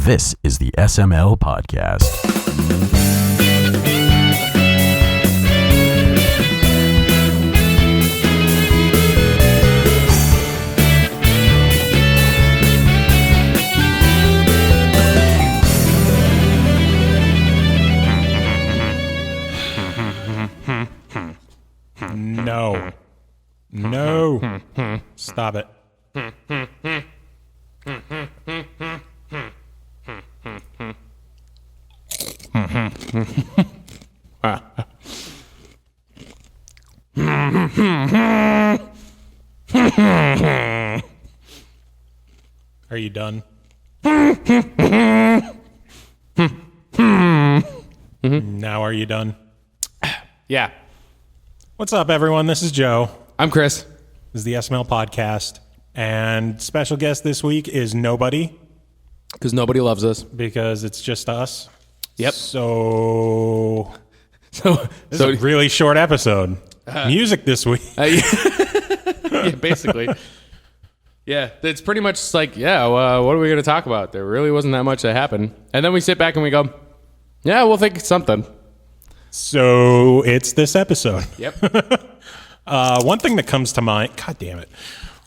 This is the SML podcast. No. Stop it. Are you done? Now are you done? Yeah. What's up, everyone? This is Joe. I'm Chris. This is the SML podcast. And special guest this week is nobody. Because nobody loves us. Because it's just us. Yep. So this is a really short episode. Music this week. Yeah, basically. Yeah, it's pretty much like, what are we going to talk about? There really wasn't that much that happened. And then we sit back and we go, yeah, we'll think of something. So it's this episode. Yep. One thing that comes to mind, God damn it.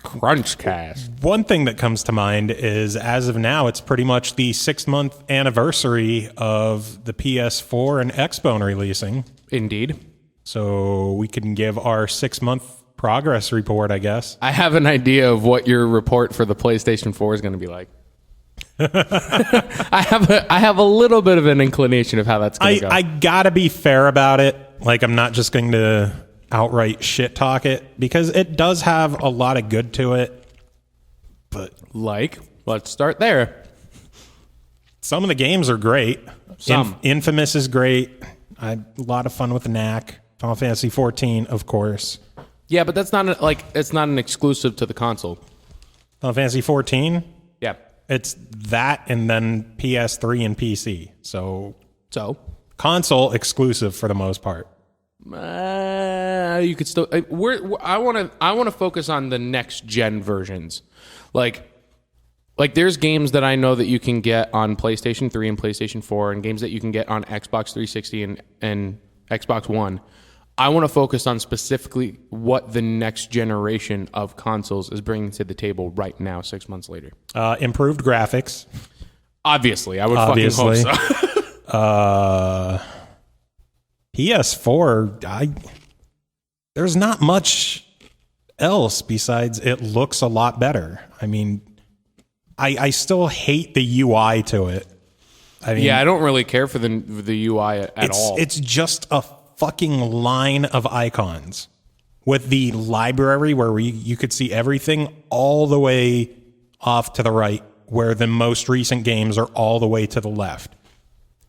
Crunchcast. One thing that comes to mind is, as of now, it's pretty much the 6-month anniversary of the PS4 and Xbox releasing. Indeed. So we can give our 6-month progress report, I guess. I have an idea of what your report for the PlayStation 4 is going to be like. I have a little bit of an inclination of how that's going to go. I gotta be fair about it. Like, I'm not just going to outright shit talk it, because it does have a lot of good to it. But let's start there. Some of the games are great. Infamous is great. I had a lot of fun with the knack. Final Fantasy 14, of course. Yeah, but that's not it's not an exclusive to the console. Final Fantasy 14? Yeah. It's that and then PS3 and PC. So console exclusive for the most part. You could still. I want to focus on the next gen versions. Like there's games that I know that you can get on PlayStation 3 and PlayStation 4, and games that you can get on Xbox 360 and Xbox One. I want to focus on specifically what the next generation of consoles is bringing to the table right now, 6 months later. Improved graphics. Obviously, I would fucking hope so. PS4, there's not much else besides it looks a lot better. I mean, I still hate the UI to it. I mean, I don't really care for the UI at all. It's just a fucking line of icons with the library where you could see everything all the way off to the right, where the most recent games are all the way to the left.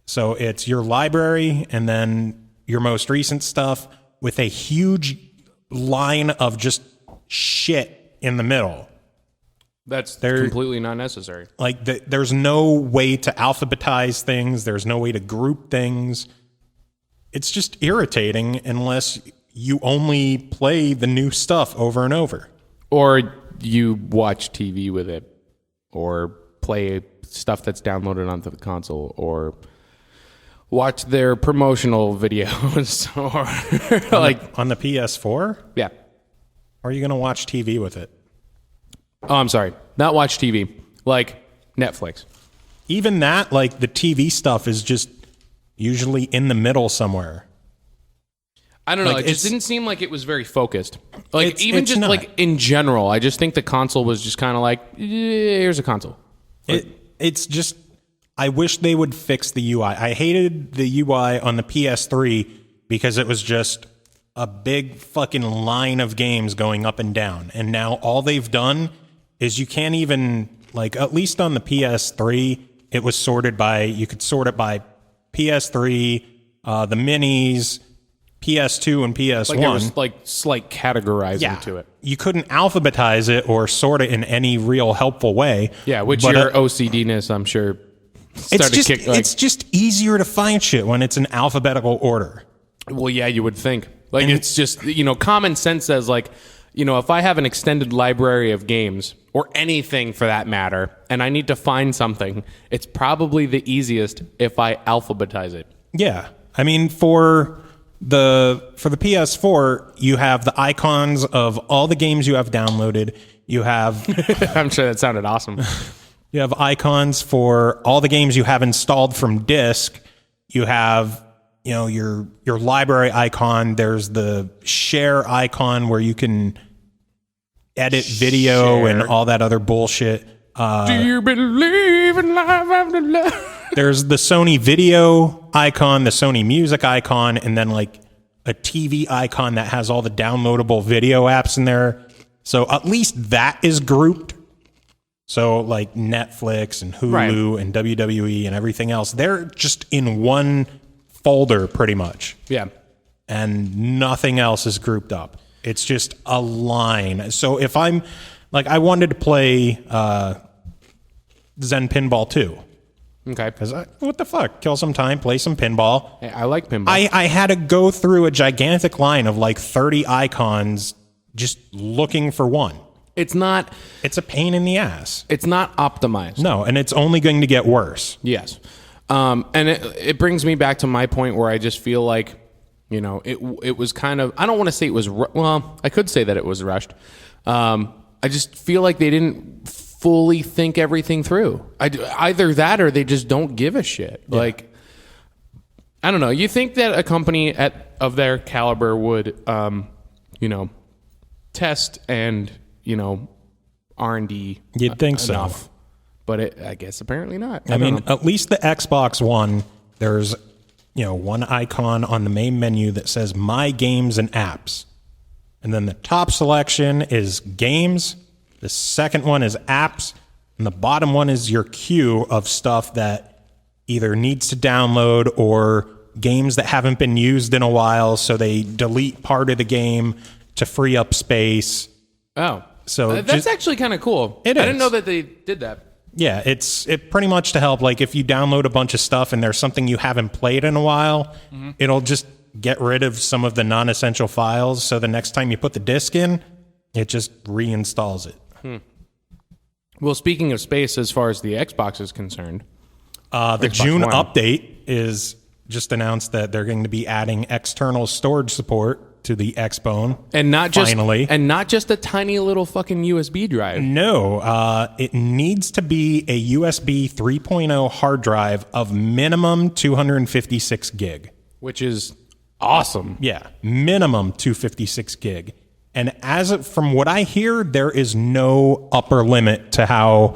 So it's your library and then your most recent stuff with a huge line of just shit in the middle. That's completely not necessary. Like, there's no way to alphabetize things. There's no way to group things. It's just irritating unless you only play the new stuff over and over. Or you watch TV with it, or play stuff that's downloaded onto the console, or watch their promotional videos, or on the PS4? Yeah. Or are you going to watch TV with it? Oh, I'm sorry. Not watch TV. Like Netflix. Even that, like, the TV stuff is just usually in the middle somewhere. I don't know. It just didn't seem like it was very focused. Like, even just not. Like in general, I just think the console was just kind of like, here's a console. It's just, I wish they would fix the UI. I hated the UI on the PS3 because it was just a big fucking line of games going up and down. And now all they've done is you can't even, like, at least on the PS3, it was sorted by, you could sort it by PS3, the minis, PS2, and PS1. Like there was like slight categorizing to it. You couldn't alphabetize it or sort it in any real helpful way. Yeah, which your OCD-ness, I'm sure, it's just easier to find shit when it's in alphabetical order. Well, yeah, you would think. Like, it's just, common sense says, like, if I have an extended library of games or anything for that matter, and I need to find something, it's probably the easiest if I alphabetize it. Yeah. I mean, for the PS4, you have the icons of all the games you have downloaded. You have I'm sure that sounded awesome. You have icons for all the games you have installed from disk. You have, your library icon. There's the share icon where you can edit video and all that other bullshit. Do you believe in life after love? There's the Sony video icon, the Sony music icon, and then like a TV icon that has all the downloadable video apps in there. So at least that is grouped. So like Netflix and Hulu and WWE and everything else, they're just in one folder pretty much. Yeah. And nothing else is grouped up. It's just a line. So if I'm like, I wanted to play Zen Pinball 2. Okay. Because what the fuck? Kill some time, play some pinball. Hey, I like pinball. I had to go through a gigantic line of like 30 icons just looking for one. It's a pain in the ass. It's not optimized. No, and it's only going to get worse. Yes. And it brings me back to my point where I just feel like, it was kind of, I don't want to say it was, I could say that it was rushed. I just feel like they didn't fully think everything through. Either that or they just don't give a shit. Yeah. Like, I don't know. You think that a company of their caliber would, test and, R&D. You'd think enough. So. But I guess apparently not. I mean, at least the Xbox One, there's, one icon on the main menu that says My Games and Apps. And then the top selection is Games. The second one is Apps. And the bottom one is your queue of stuff that either needs to download or games that haven't been used in a while. So they delete part of the game to free up space. Oh. So that's actually kind of cool. It is. I didn't know that they did that. Yeah, it pretty much to help. Like if you download a bunch of stuff and there's something you haven't played in a while, it'll just get rid of some of the non-essential files. So the next time you put the disc in, it just reinstalls it. Well, speaking of space, as far as the Xbox is concerned, the Xbox June One update is just announced that they're going to be adding external storage support to the Xbone, and not finally. just a tiny little fucking USB drive. No, it needs to be a USB 3.0 hard drive of minimum 256 gig, which is awesome. Yeah, minimum 256 gig. And from what I hear, there is no upper limit to how.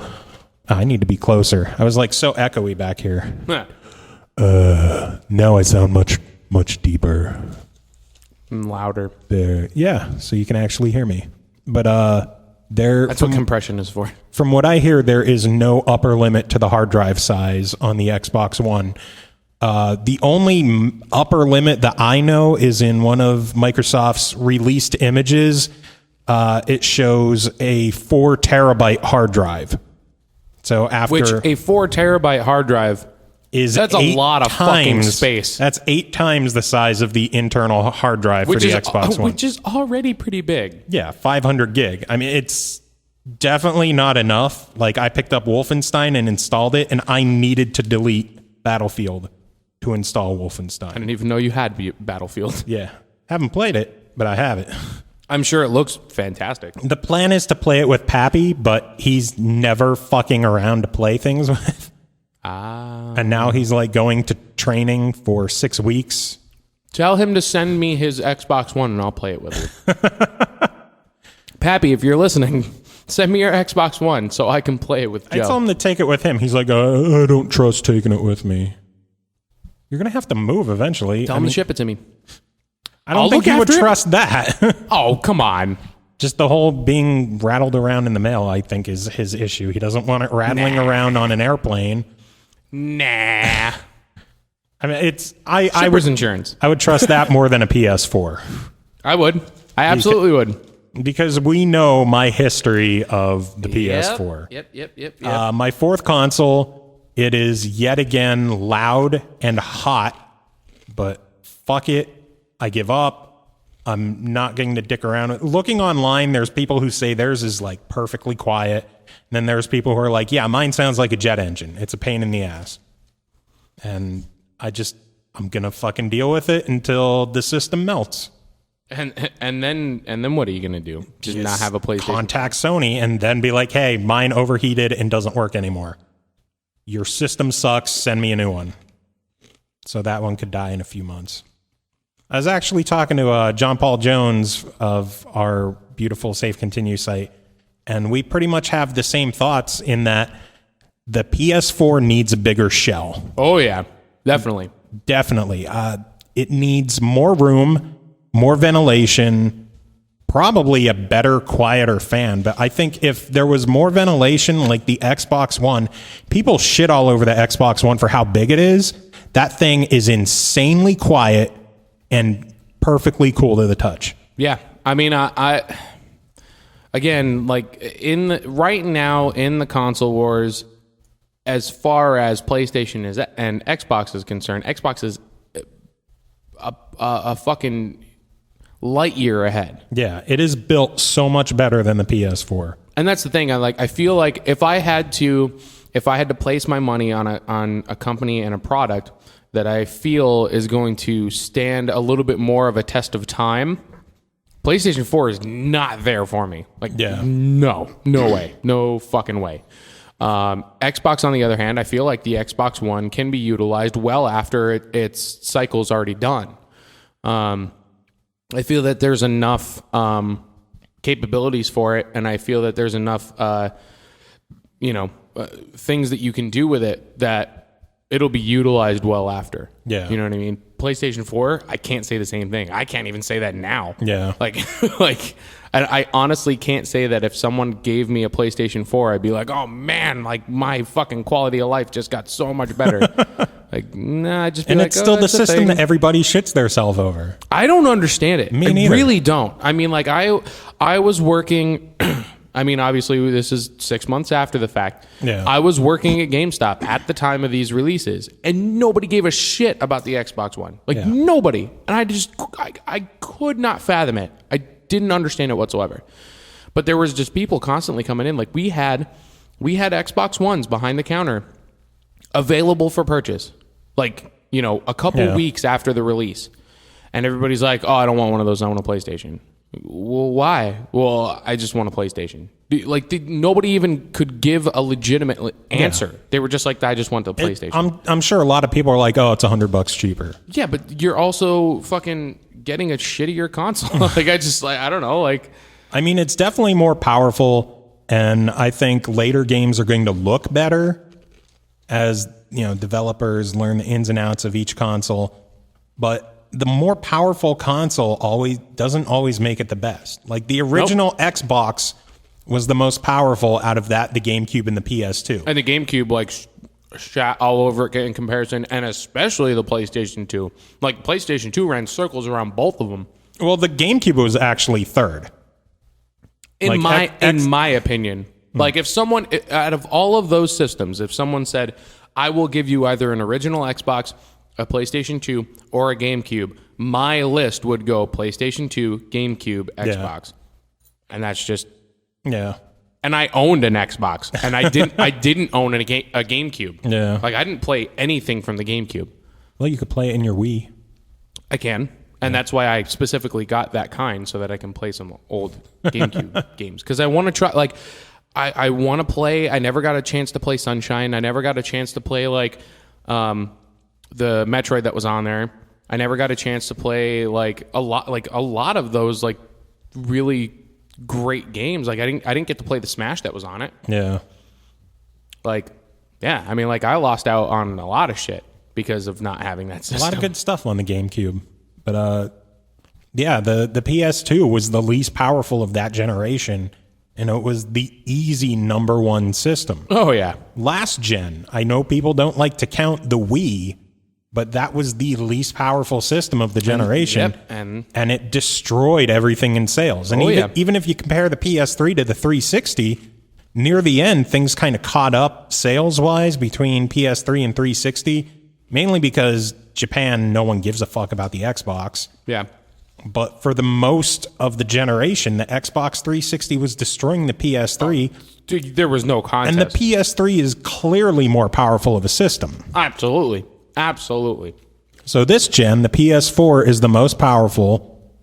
I need to be closer. I was like so echoey back here. Now I sound much deeper. Louder. There, yeah, so you can actually hear me. But that's what compression is for. From what I hear, there is no upper limit to the hard drive size on the Xbox One. The only upper limit that I know is in one of Microsoft's released images. It shows a 4 terabyte hard drive. So which a 4 terabyte hard drive that's a lot of fucking space. That's 8 times the size of the internal hard drive for the Xbox One. Which is already pretty big. Yeah, 500 gig. I mean, it's definitely not enough. Like, I picked up Wolfenstein and installed it, and I needed to delete Battlefield to install Wolfenstein. I didn't even know you had Battlefield. Yeah. Haven't played it, but I have it. I'm sure it looks fantastic. The plan is to play it with Pappy, but he's never fucking around to play things with. And now he's like going to training for 6 weeks. Tell him to send me his Xbox One and I'll play it with him. Pappy, if you're listening, send me your Xbox One so I can play it with Joe. I told him to take it with him. He's like, I don't trust taking it with me. You're going to have to move eventually. Tell him to ship it to me. I don't think you would trust that. Oh, come on. Just the whole being rattled around in the mail, I think, is his issue. He doesn't want it rattling around on an airplane. Nah. I mean, it's Shippers insurance. I would trust that more than a PS4. I would. I absolutely would. Because we know my history of the PS4. Yep. My fourth console, it is yet again loud and hot, but fuck it. I give up. I'm not going to dick around. Looking online, there's people who say theirs is like perfectly quiet. And then there's people who are like, yeah, mine sounds like a jet engine. It's a pain in the ass. And I'm going to fucking deal with it until the system melts. And then what are you going to do? Just not have a PlayStation? Contact Sony and then be like, hey, mine overheated and doesn't work anymore. Your system sucks. Send me a new one. So that one could die in a few months. I was actually talking to John Paul Jones of our beautiful Safe Continue site, and we pretty much have the same thoughts in that the PS4 needs a bigger shell. Oh, yeah. Definitely. Definitely. It needs more room, more ventilation, probably a better, quieter fan. But I think if there was more ventilation like the Xbox One, people shit all over the Xbox One for how big it is. That thing is insanely quiet and perfectly cool to the touch. Yeah. I mean, I again, like right now in the console wars, as far as PlayStation is and Xbox is concerned, Xbox is a fucking light year ahead. Yeah, it is built so much better than the PS4. And that's the thing. I feel like if I had to place my money on a company and a product that I feel is going to stand a little bit more of a test of time, PlayStation 4 is not there for me. Like, no way. No fucking way. Xbox, on the other hand, I feel like the Xbox One can be utilized well after its cycle's already done. I feel that there's enough capabilities for it, and I feel that there's enough, things that you can do with it that it'll be utilized well after. Yeah. You know what I mean? PlayStation 4, I can't say the same thing. I can't even say that now. Yeah. I honestly can't say that if someone gave me a PlayStation 4, I'd be like, oh man, like my fucking quality of life just got so much better. Like, nah, just be and like, it's still the system that everybody shits themselves over. I don't understand it. Me neither. I really don't. I mean, like I was working. I mean, obviously, this is 6 months after the fact. Yeah. I was working at GameStop at the time of these releases, and nobody gave a shit about the Xbox One. Like, nobody. And I could not fathom it. I didn't understand it whatsoever. But there was just people constantly coming in. Like, we had Xbox Ones behind the counter available for purchase. Like, a couple weeks after the release. And everybody's like, oh, I don't want one of those. I want a PlayStation. Well, why? Well, I just want a PlayStation. Like, nobody even could give a legitimate answer. Yeah. They were just like, I just want the PlayStation. I'm sure a lot of people are like, oh, it's $100 cheaper. Yeah, but you're also fucking getting a shittier console. I don't know. Like, I mean, it's definitely more powerful, and I think later games are going to look better as, developers learn the ins and outs of each console. But the more powerful console doesn't always make it the best. Like the original Xbox was the most powerful out of that, the GameCube and the PS2. And the GameCube, like, shot all over it in comparison, and especially the PlayStation 2. Like, PlayStation 2 ran circles around both of them. Well, the GameCube was actually third. In my opinion. Like, if someone, out of all of those systems, if someone said, I will give you either an original Xbox, a PlayStation 2, or a GameCube, my list would go PlayStation 2, GameCube, Xbox. And that's just... Yeah. And I owned an Xbox, and I didn't own a GameCube. Yeah. Like, I didn't play anything from the GameCube. Well, you could play it in your Wii. I can. And that's why I specifically got that kind, so that I can play some old GameCube games. Because I want to try... Like, I want to play... I never got a chance to play Sunshine. I never got a chance to play, like... the Metroid that was on there. I never got a chance to play a lot of those like really great games. Like I didn't get to play the Smash that was on it. Yeah. I mean, like I lost out on a lot of shit because of not having that system. A lot of good stuff on the GameCube. But the PS2 was the least powerful of that generation, and it was the easy number one system. Oh yeah. Last gen, I know people don't like to count the Wii, but that was the least powerful system of the generation. And it destroyed everything in sales. And even if you compare the PS3 to the 360, near the end, things kind of caught up sales-wise between PS3 and 360, mainly because Japan, no one gives a fuck about the Xbox. Yeah. But for the most of the generation, the Xbox 360 was destroying the PS3. Dude, there was no contest. And the PS3 is clearly more powerful of a system. Absolutely. Absolutely. So this gen, the PS4 is the most powerful,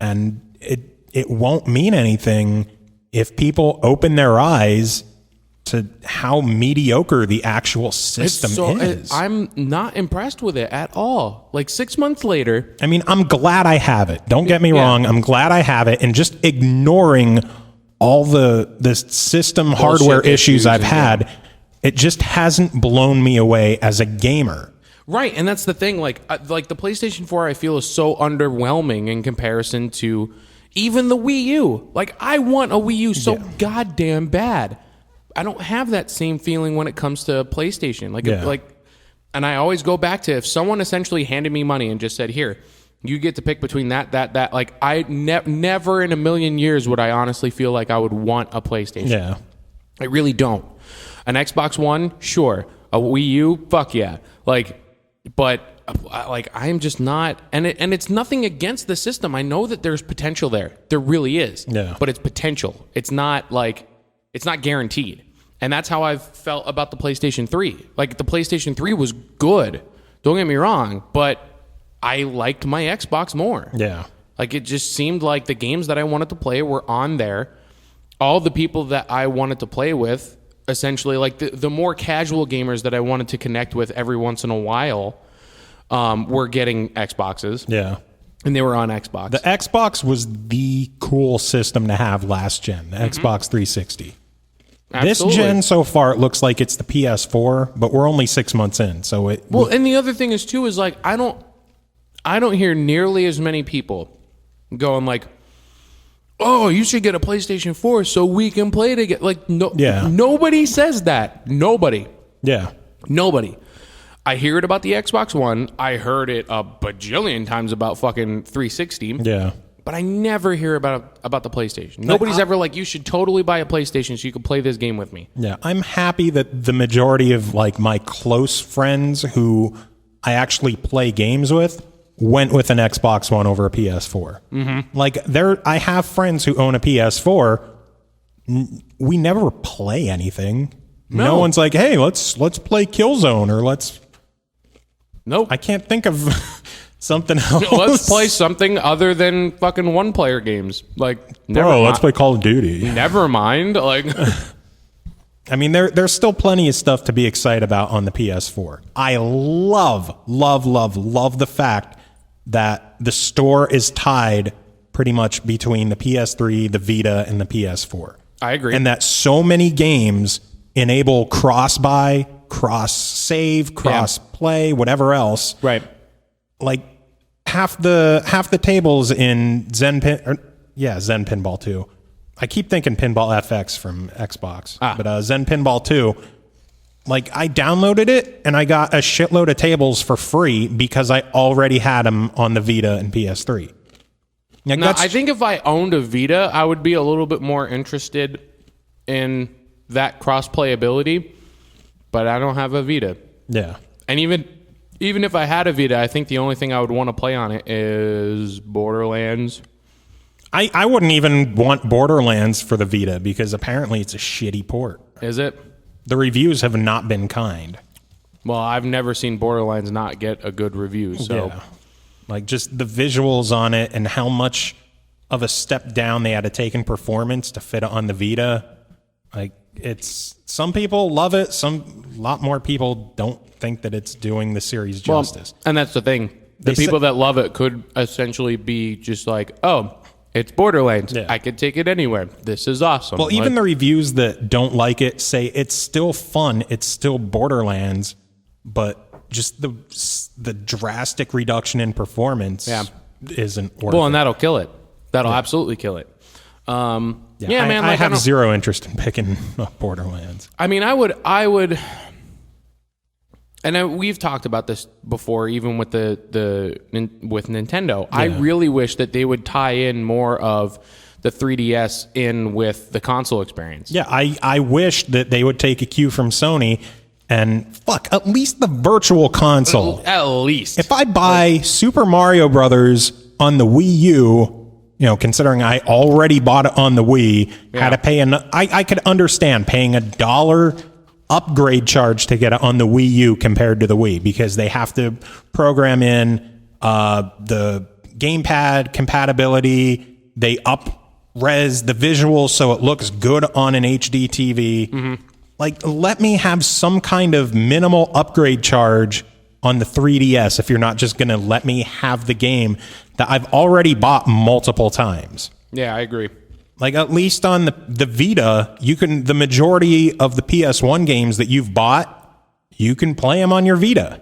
and it won't mean anything if people open their eyes to how mediocre the actual system is. I'm not impressed with it at all. Like 6 months later. I mean, I'm glad I have it. Don't get me wrong. I'm glad I have it. And just ignoring all the system hardware issues I've had, it just hasn't blown me away as a gamer. Right, and that's the thing. Like the PlayStation 4, I feel is so underwhelming in comparison to even the Wii U. Like, I want a Wii U so goddamn bad. I don't have that same feeling when it comes to PlayStation. And I always go back to, if someone essentially handed me money and just said, "Here, you get to pick between that." Like, I never in a million years would I honestly feel like I would want a PlayStation. Yeah, I really don't. An Xbox One, sure. A Wii U, fuck yeah. But I'm just not, and it's nothing against the system. I know that there's potential there. There really is. Yeah. But it's potential. It's not guaranteed. And that's how I've felt about the PlayStation 3. Like, the PlayStation 3 was good. Don't get me wrong, but I liked my Xbox more. Yeah. Like, it just seemed like the games that I wanted to play were on there. All the people that I wanted to play with, essentially, like the more casual gamers that I wanted to connect with every once in a while, were getting Xboxes. Yeah. And they were on Xbox. The Xbox was the cool system to have last gen, the Xbox 360. Absolutely. This gen so far, it looks like it's the PS4, but we're only 6 months in. So and the other thing is too, is like, I don't hear nearly as many people going like, "Oh, you should get a PlayStation 4 so we can play together." Like, nobody says that. Nobody. Yeah. Nobody. I hear it about the Xbox One. I heard it a bajillion times about fucking 360. Yeah. But I never hear about the PlayStation. Nobody's ever like, "You should totally buy a PlayStation so you can play this game with me." Yeah. I'm happy that the majority of like my close friends who I actually play games with went with an Xbox One over a PS4. Mm-hmm. Like, I have friends who own a PS4. We never play anything. No one's like, "Hey, let's play Killzone," or let's. Nope. I can't think of something else. Let's play something other than fucking one-player games. Like, let's play Call of Duty. Never mind. Like, I mean, there's still plenty of stuff to be excited about on the PS4. I love the fact that the store is tied pretty much between the PS3, the Vita, and the PS4. I agree. And that so many games enable cross-buy, cross-save, cross-play, whatever else. Right. Like, half the tables in Zen Pinball 2. I keep thinking Pinball FX from Xbox. But Zen Pinball 2, like, I downloaded it and I got a shitload of tables for free because I already had them on the Vita and PS3. Like, now, I think if I owned a Vita, I would be a little bit more interested in that cross-play ability, but I don't have a Vita. Yeah. And even if I had a Vita, I think the only thing I would want to play on it is Borderlands. I wouldn't even want Borderlands for the Vita because apparently it's a shitty port. Is it? The reviews have not been kind. Well, I've never seen Borderlands not get a good review, so... Yeah. Like, just the visuals on it and how much of a step down they had to take in performance to fit it on the Vita. Like, it's, some people love it. A lot more people don't think that it's doing the series justice. And that's the thing. The people that love it could essentially be just like, "Oh, it's Borderlands. Yeah. I could take it anywhere. This is awesome." Well, even the reviews that don't like it say it's still fun. It's still Borderlands, but just the drastic reduction in performance isn't worth it. Well, and that'll kill it. That'll absolutely kill it. Man. I have zero interest in picking up Borderlands. I mean, I would, and we've talked about this before, even with with Nintendo. Yeah. I really wish that they would tie in more of the 3DS in with the console experience. Yeah, I wish that they would take a cue from Sony and at least the virtual console. At least. If I buy Super Mario Brothers on the Wii U, considering I already bought it on the Wii, had to pay I could understand paying $1 upgrade charge to get it on the Wii U compared to the Wii, because they have to program in the gamepad compatibility. They up-res the visuals so it looks good on an HD TV. Mm-hmm. Like, let me have some kind of minimal upgrade charge on the 3DS if you're not just going to let me have the game that I've already bought multiple times. Yeah, I agree. Like, at least on the Vita, the majority of the PS1 games that you've bought, you can play them on your Vita.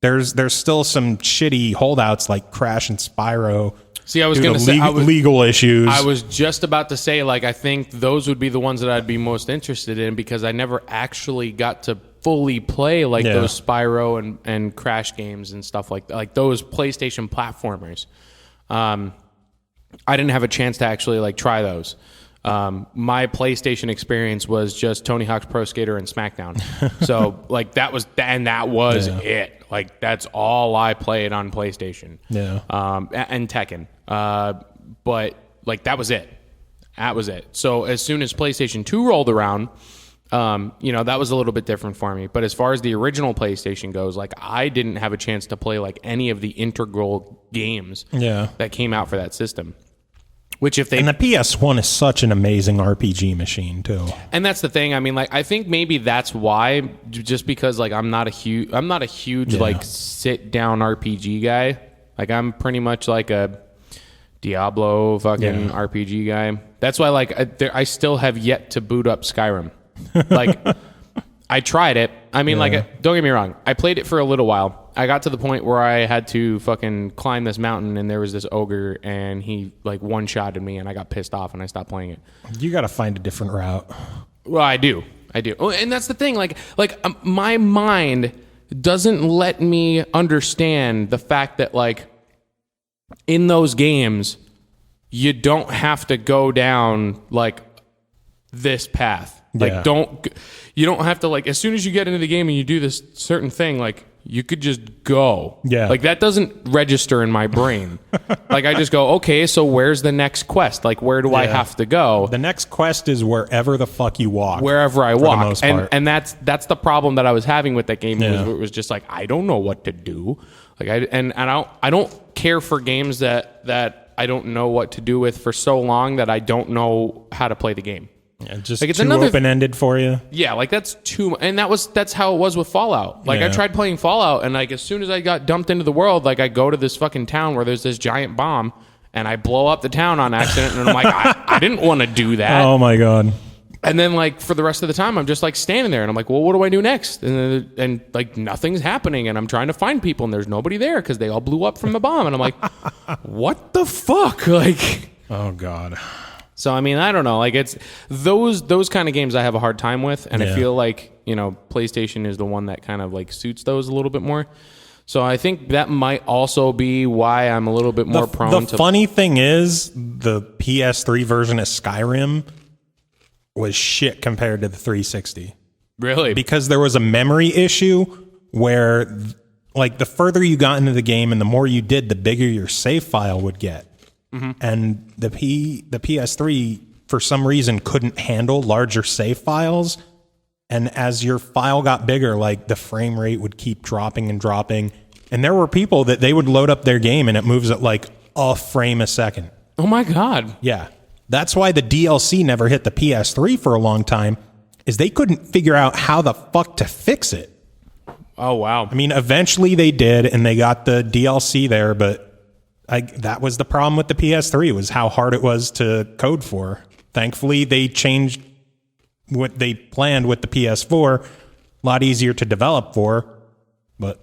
There's still some shitty holdouts like Crash and Spyro. See, I was going to say legal issues. I was just about to say, like, I think those would be the ones that I'd be most interested in, because I never actually got to fully play those Spyro and Crash games and stuff like those PlayStation platformers. I didn't have a chance to actually try those. My PlayStation experience was just Tony Hawk's Pro Skater and SmackDown. So that was it. Like, that's all I played on PlayStation. Yeah. And Tekken. But that was it. That was it. So as soon as PlayStation 2 rolled around, that was a little bit different for me. But as far as the original PlayStation goes, I didn't have a chance to play any of the integral games that came out for that system. And the PS1 is such an amazing RPG machine too. And that's the thing. I mean, I think maybe that's why, just because I'm not a huge sit down RPG guy. I'm pretty much a Diablo fucking RPG guy. That's why I still have yet to boot up Skyrim. I tried it. I mean, don't get me wrong. I played it for a little while. I got to the point where I had to fucking climb this mountain, and there was this ogre, and he one-shotted me, and I got pissed off, and I stopped playing it. You got to find a different route. Well, I do. Oh, and that's the thing. My mind doesn't let me understand the fact that in those games, you don't have to go down this path. You don't have to as soon as you get into the game and you do this certain thing, you could just go. Yeah. That doesn't register in my brain. I just go, okay, so where's the next quest? Where do I have to go? The next quest is wherever the fuck you walk. Wherever I walk. And that's the problem that I was having with that game. It was just I don't know what to do. I don't care for games that I don't know what to do with for so long that I don't know how to play the game. Yeah, just it's too open-ended for you. Yeah, that's too... And that's how it was with Fallout. I tried playing Fallout, and as soon as I got dumped into the world, I go to this fucking town where there's this giant bomb, and I blow up the town on accident, and I'm I didn't want to do that. Oh my God. And then for the rest of the time, I'm just standing there, and I'm well, what do I do next? And nothing's happening, and I'm trying to find people, and there's nobody there because they all blew up from the bomb, and I'm what the fuck? Oh God. So, I mean, I don't know. It's those kind of games I have a hard time with. And I feel PlayStation is the one that kind of suits those a little bit more. So I think that might also be why I'm a little bit more prone to... The funny thing is, the PS3 version of Skyrim was shit compared to the 360. Really? Because there was a memory issue where, the further you got into the game and the more you did, the bigger your save file would get. Mm-hmm. And the PS3, for some reason, couldn't handle larger save files. And as your file got bigger, the frame rate would keep dropping and dropping. And there were people that they would load up their game and it moves at a frame a second. Oh my God. Yeah. That's why the DLC never hit the PS3 for a long time, is they couldn't figure out how the fuck to fix it. Oh, wow. I mean, eventually they did, and they got the DLC there, but that was the problem with the PS3, was how hard it was to code for. Thankfully, they changed what they planned with the PS4. A lot easier to develop for, but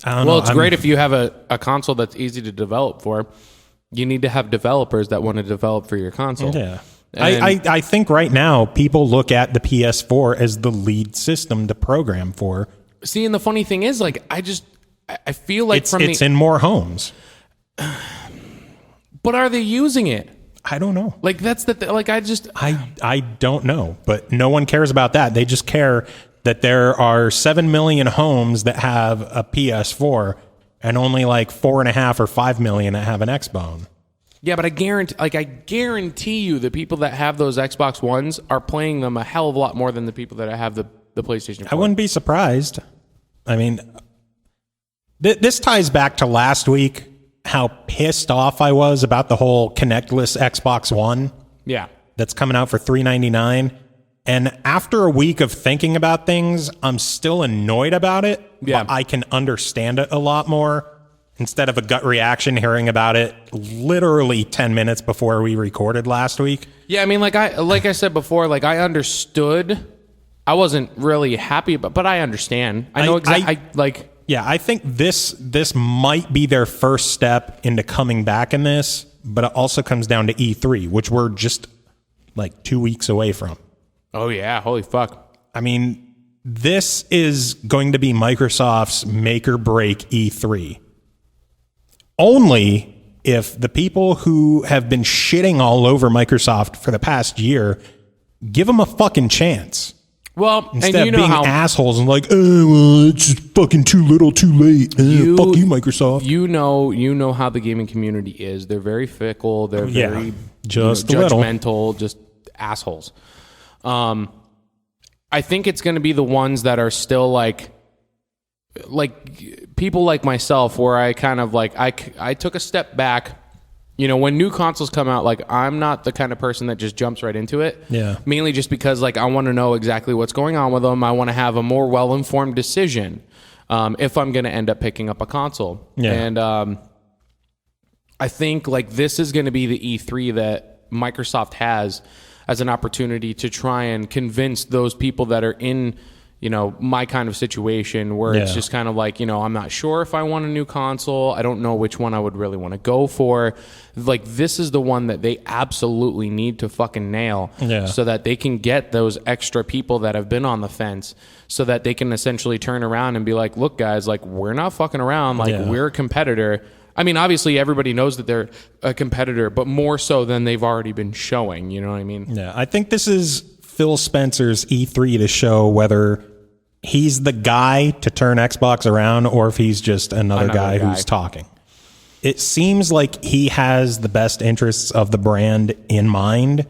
I don't know. Well, it's great if you have a console that's easy to develop for. You need to have developers that want to develop for your console. Yeah. I think right now people look at the PS4 as the lead system to program for. See, and the funny thing is, I feel it's in more homes. But are they using it? I don't know. That's the I don't know, but no one cares about that. They just care that there are 7 million homes that have a PS4, and only like 4.5 or 5 million that have an Xbone. Yeah, but I guarantee you the people that have those Xbox Ones are playing them a hell of a lot more than the people that have the PlayStation 4. I wouldn't be surprised. I mean, this ties back to last week, how pissed off I was about the whole connectless Xbox One. Yeah. That's coming out for $399. And after a week of thinking about things, I'm still annoyed about it. Yeah. But I can understand it a lot more instead of a gut reaction hearing about it literally 10 minutes before we recorded last week. Yeah, I mean, like I said before, like I understood. I wasn't really happy, but I understand. I know exactly. Yeah, I think this might be their first step into coming back in this, but it also comes down to E3, which we're just like 2 weeks away from. Oh yeah, holy fuck. I mean, this is going to be Microsoft's make or break E3. Only if the people who have been shitting all over Microsoft for the past year give them a fucking chance. Well, instead and you of know being how assholes and like, oh, well, it's just fucking too little, too late. Fuck you, Microsoft. You know how the gaming community is. They're very fickle. They're very just judgmental, just assholes. I think it's going to be the ones that are still like people like myself, where I kind of like I took a step back. You know, when new consoles come out, like I'm not the kind of person that just jumps right into it. Yeah. Mainly just because like I want to know exactly what's going on with them. I want to have a more well-informed decision if I'm going to end up picking up a console. Yeah. And I think like this is going to be the E3 that Microsoft has as an opportunity to try and convince those people that are in, you know, my kind of situation where it's just kind of like, you know, I'm not sure if I want a new console. I don't know which one I would really want to go for. Like, this is the one that they absolutely need to fucking nail so that they can get those extra people that have been on the fence, so that they can essentially turn around and be like, look, guys, like, we're not fucking around. Like, we're a competitor. I mean, obviously, everybody knows that they're a competitor, but more so than they've already been showing. You know what I mean? Yeah, I think this is Phil Spencer's E3 to show whether he's the guy to turn Xbox around or if he's just another guy who's talking. It seems like he has the best interests of the brand in mind,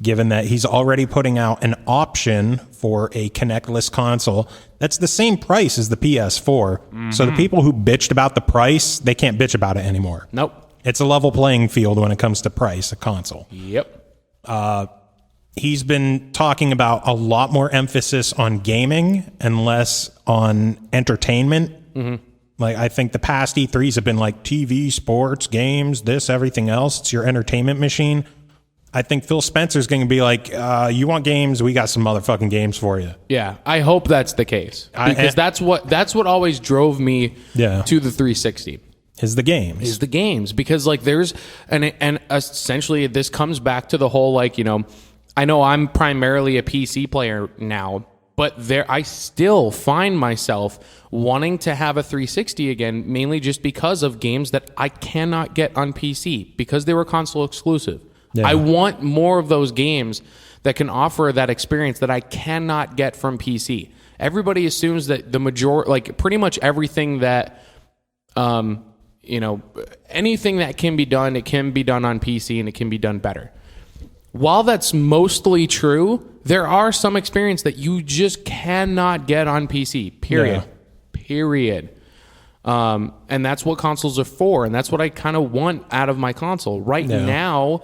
given that he's already putting out an option for a connectless console that's the same price as the PS4. Mm-hmm. So the people who bitched about the price, they can't bitch about it anymore. Nope. It's a level playing field when it comes to price, a console. Yep. He's been talking about a lot more emphasis on gaming and less on entertainment. Mm-hmm. Like, I think the past E3s have been like TV, sports, games, this, everything else. It's your entertainment machine. I think Phil Spencer's going to be like, you want games? We got some motherfucking games for you. Yeah, I hope that's the case. Because that's what always drove me to the 360. Is the games. Because, like, there's... And essentially, this comes back to the whole, like, you know... I know I'm primarily a PC player now, but I still find myself wanting to have a 360 again, mainly just because of games that I cannot get on PC because they were console exclusive. Yeah. I want more of those games that can offer that experience that I cannot get from PC. Everybody assumes that the majority, like pretty much everything that, you know, anything that can be done, it can be done on PC and it can be done better. While that's mostly true, there are some experience that you just cannot get on PC, period. Yeah. Period. And that's what consoles are for, and that's what I kind of want out of my console. Right now,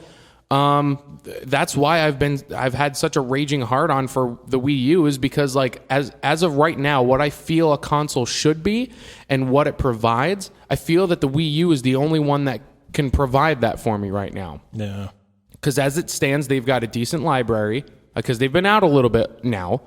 that's why I've had such a raging hard-on for the Wii U, is because, like, as of right now, what I feel a console should be and what it provides, I feel that the Wii U is the only one that can provide that for me right now. Yeah. Because as it stands, they've got a decent library, because they've been out a little bit now.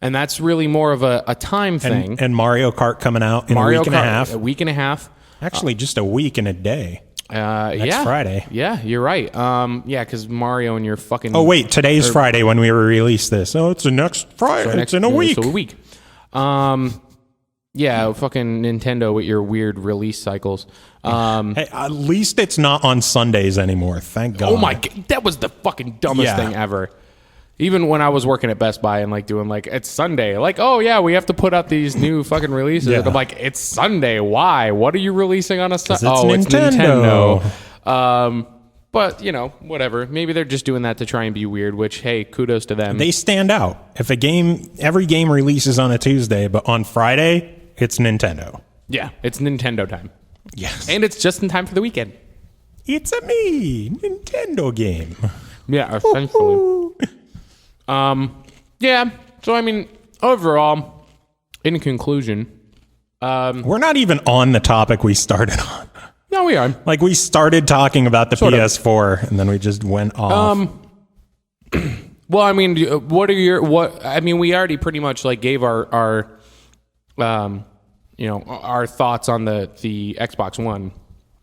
And that's really more of a time thing. And Mario Kart coming out in a week and a half. A week and a half. Actually, just a week and a day. Next Friday. Yeah, you're right. Yeah, because Mario and your fucking... Oh, wait, today's Friday when we release this. Oh, it's the next Friday. It's in a week. So a week. Yeah, fucking Nintendo with your weird release cycles. Hey, at least it's not on Sundays anymore. Thank God. Oh my God, that was the fucking dumbest thing ever. Even when I was working at Best Buy and like doing like it's Sunday, like, oh yeah, we have to put out these new fucking releases. Yeah. And I'm like, it's Sunday. Why? What are you releasing on a Sunday? It's Nintendo. But you know, whatever. Maybe they're just doing that to try and be weird. Which, hey, kudos to them. They stand out. If every game releases on a Tuesday, but on Friday, it's Nintendo. Yeah, it's Nintendo time. Yes. And it's just in time for the weekend. It's a me, Nintendo game. Yeah, essentially. Yeah. So, I mean, overall, in conclusion... we're not even on the topic we started on. No, we are. Like, we started talking about the PS4, and then we just went off. Well, I mean, we already pretty much, like, gave our thoughts on the Xbox One.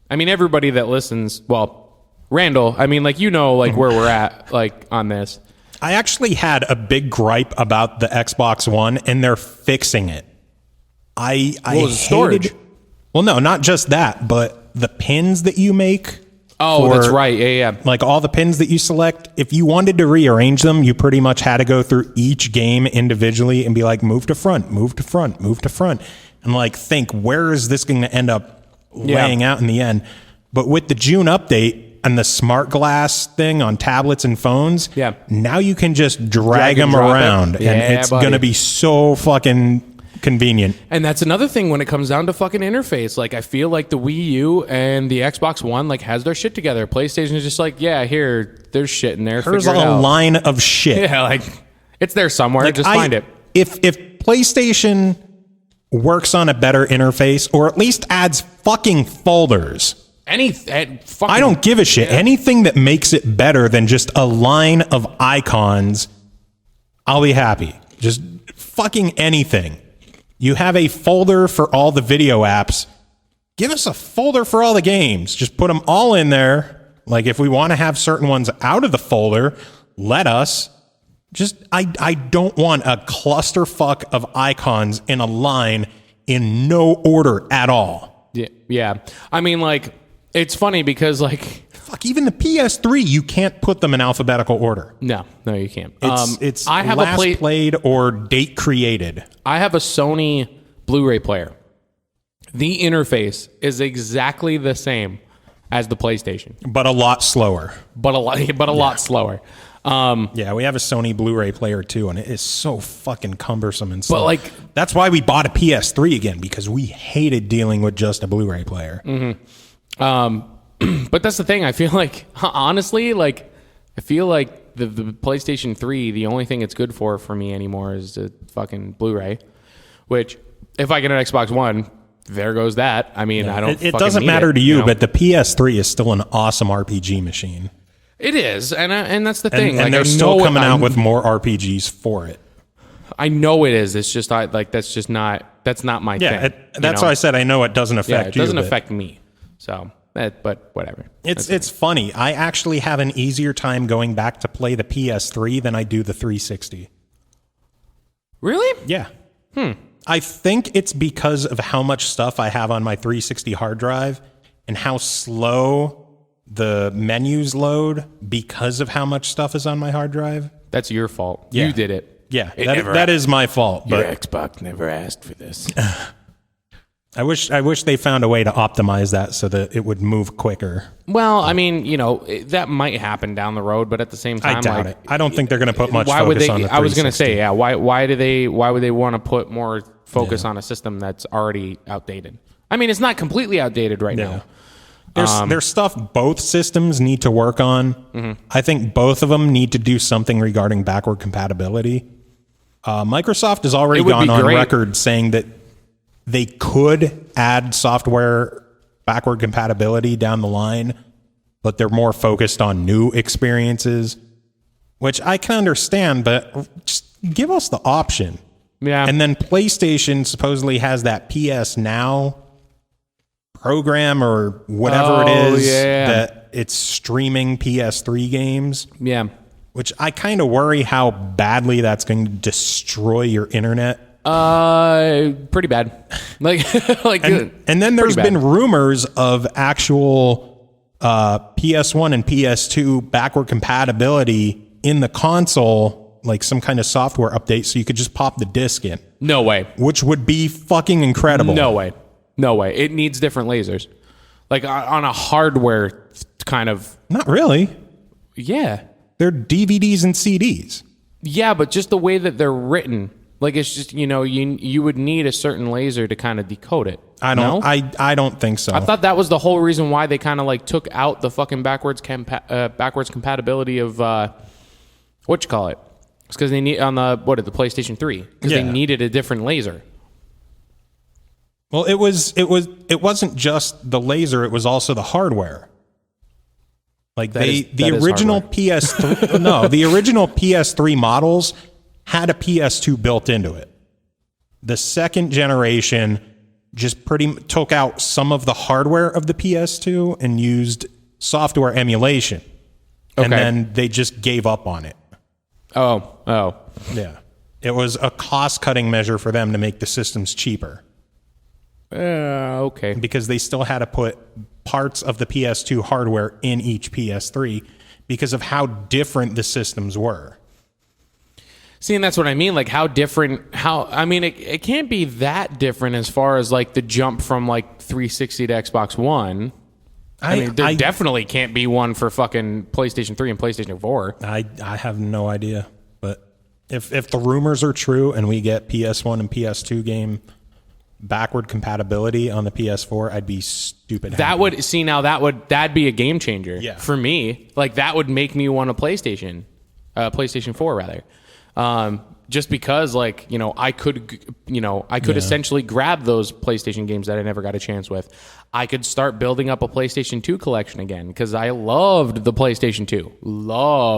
I mean, everybody that listens, well, Randall, I mean, like, you know, like, where we're at, like, on this. I actually had a big gripe about the Xbox One, and they're fixing it. I hated storage. Well, no, not just that, but the pins that you make. Oh, that's right. Yeah. Like all the pins that you select, if you wanted to rearrange them, you pretty much had to go through each game individually and be like, move to front, move to front, move to front. And like, think, where is this going to end up laying out in the end? But with the June update and the smart glass thing on tablets and phones, now you can just drag them around and it's going to be so fucking convenient. And that's another thing when it comes down to fucking interface. Like, I feel like the Wii U and the Xbox One like has their shit together. PlayStation is just like, yeah, here, there's shit in there. There's a line of shit. Yeah, like it's there somewhere. Like, just find it. If PlayStation works on a better interface, or at least adds fucking folders. I don't give a shit. Yeah. Anything that makes it better than just a line of icons, I'll be happy. Just fucking anything. You have a folder for all the video apps. Give us a folder for all the games. Just put them all in there. Like, if we want to have certain ones out of the folder, let us. Just, I don't want a clusterfuck of icons in a line in no order at all. Yeah. I mean, like, it's funny because, like... Fuck, even the PS3, you can't put them in alphabetical order. No, you can't. It's I have last played or date created. I have a Sony Blu-ray player. The interface is exactly the same as the PlayStation, but a lot slower. But a lot slower. Yeah, we have a Sony Blu-ray player too, and it is so fucking cumbersome and slow. But like, that's why we bought a PS3 again, because we hated dealing with just a Blu-ray player. Mm-hmm. But that's the thing. I feel like, honestly, like, I feel like the PlayStation 3, the only thing it's good for me anymore is the fucking Blu-ray, which, if I get an Xbox One, there goes that. I mean, I don't. It doesn't matter to you, but the PS3 is still an awesome RPG machine. It is, and that's the thing. And like, they're still coming out with more RPGs for it. I know it is. It's just that's not my thing. That's why I said I know it doesn't affect you. It doesn't affect me. So. But whatever. It's funny. I actually have an easier time going back to play the PS3 than I do the 360. Really? Yeah. I think it's because of how much stuff I have on my 360 hard drive and how slow the menus load because of how much stuff is on my hard drive. That's your fault. Yeah. You did it. Yeah, that is my fault. Your Xbox never asked for this. I wish they found a way to optimize that so that it would move quicker. Well, I mean, that might happen down the road, but at the same time, I doubt it. I don't think they're going to put much focus on the 360. I was going to say, yeah. Why would they want to put more focus on a system that's already outdated? I mean, it's not completely outdated right now. There's stuff both systems need to work on. Mm-hmm. I think both of them need to do something regarding backward compatibility. Microsoft has already gone on record saying that they could add software backward compatibility down the line, but they're more focused on new experiences, which I can understand, but just give us the option. Yeah. And then PlayStation supposedly has that PS Now program or whatever it is that it's streaming PS3 games. Yeah. Which I kind of worry how badly that's going to destroy your internet. Pretty bad. And then there's been rumors of actual PS1 and PS2 backward compatibility in the console like some kind of software update so you could just pop the disc in. No way. Which would be fucking incredible. No way. No way. It needs different lasers. Like on a hardware kind of... Not really. Yeah. They're DVDs and CDs. Yeah, but just the way that they're written, like it's just, you would need a certain laser to kind of decode it. I don't think so. I thought that was the whole reason why they kind of like took out the fucking backwards compatibility of what you call it. It's because they need on the PlayStation 3 because they needed a different laser. Well, it wasn't just the laser; it was also the hardware. Like the original PS3, no, the original PS3 models had a PS2 built into it. The second generation just took out some of the hardware of the PS2 and used software emulation. Okay. And then they just gave up on it. Oh. Yeah. It was a cost-cutting measure for them to make the systems cheaper. Okay. Because they still had to put parts of the PS2 hardware in each PS3 because of how different the systems were. See, and that's what I mean. Like how different, it can't be that different as far as like the jump from like 360 to Xbox One. There definitely can't be one for fucking PlayStation 3 and PlayStation 4. I have no idea. But if the rumors are true and we get PS1 and PS2 game backward compatibility on the PS4, I'd be stupid happy. That'd be a game changer for me. Like that would make me want a PlayStation 4 rather. Just because like, I could essentially grab those PlayStation games that I never got a chance with. I could start building up a PlayStation 2 collection again because I loved the PlayStation 2.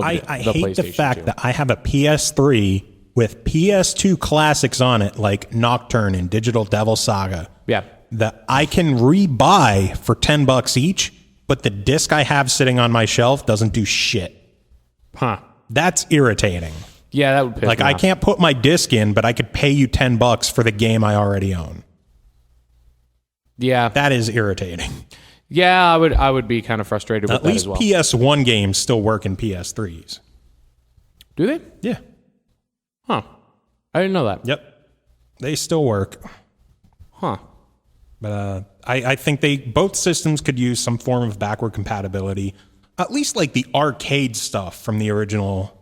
I hate the fact that I have a PS3 with PS2 classics on it like Nocturne and Digital Devil Saga. Yeah. That I can rebuy for $10 each, but the disc I have sitting on my shelf doesn't do shit. Huh. That's irritating. Yeah, that would piss me off. I can't put my disc in, but I could pay you $10 for the game I already own. Yeah. That is irritating. Yeah, I would be kind of frustrated with that as well. At least PS1 games still work in PS3s. Do they? Yeah. Huh. I didn't know that. Yep. They still work. Huh. But I think both systems could use some form of backward compatibility. At least like the arcade stuff from the original,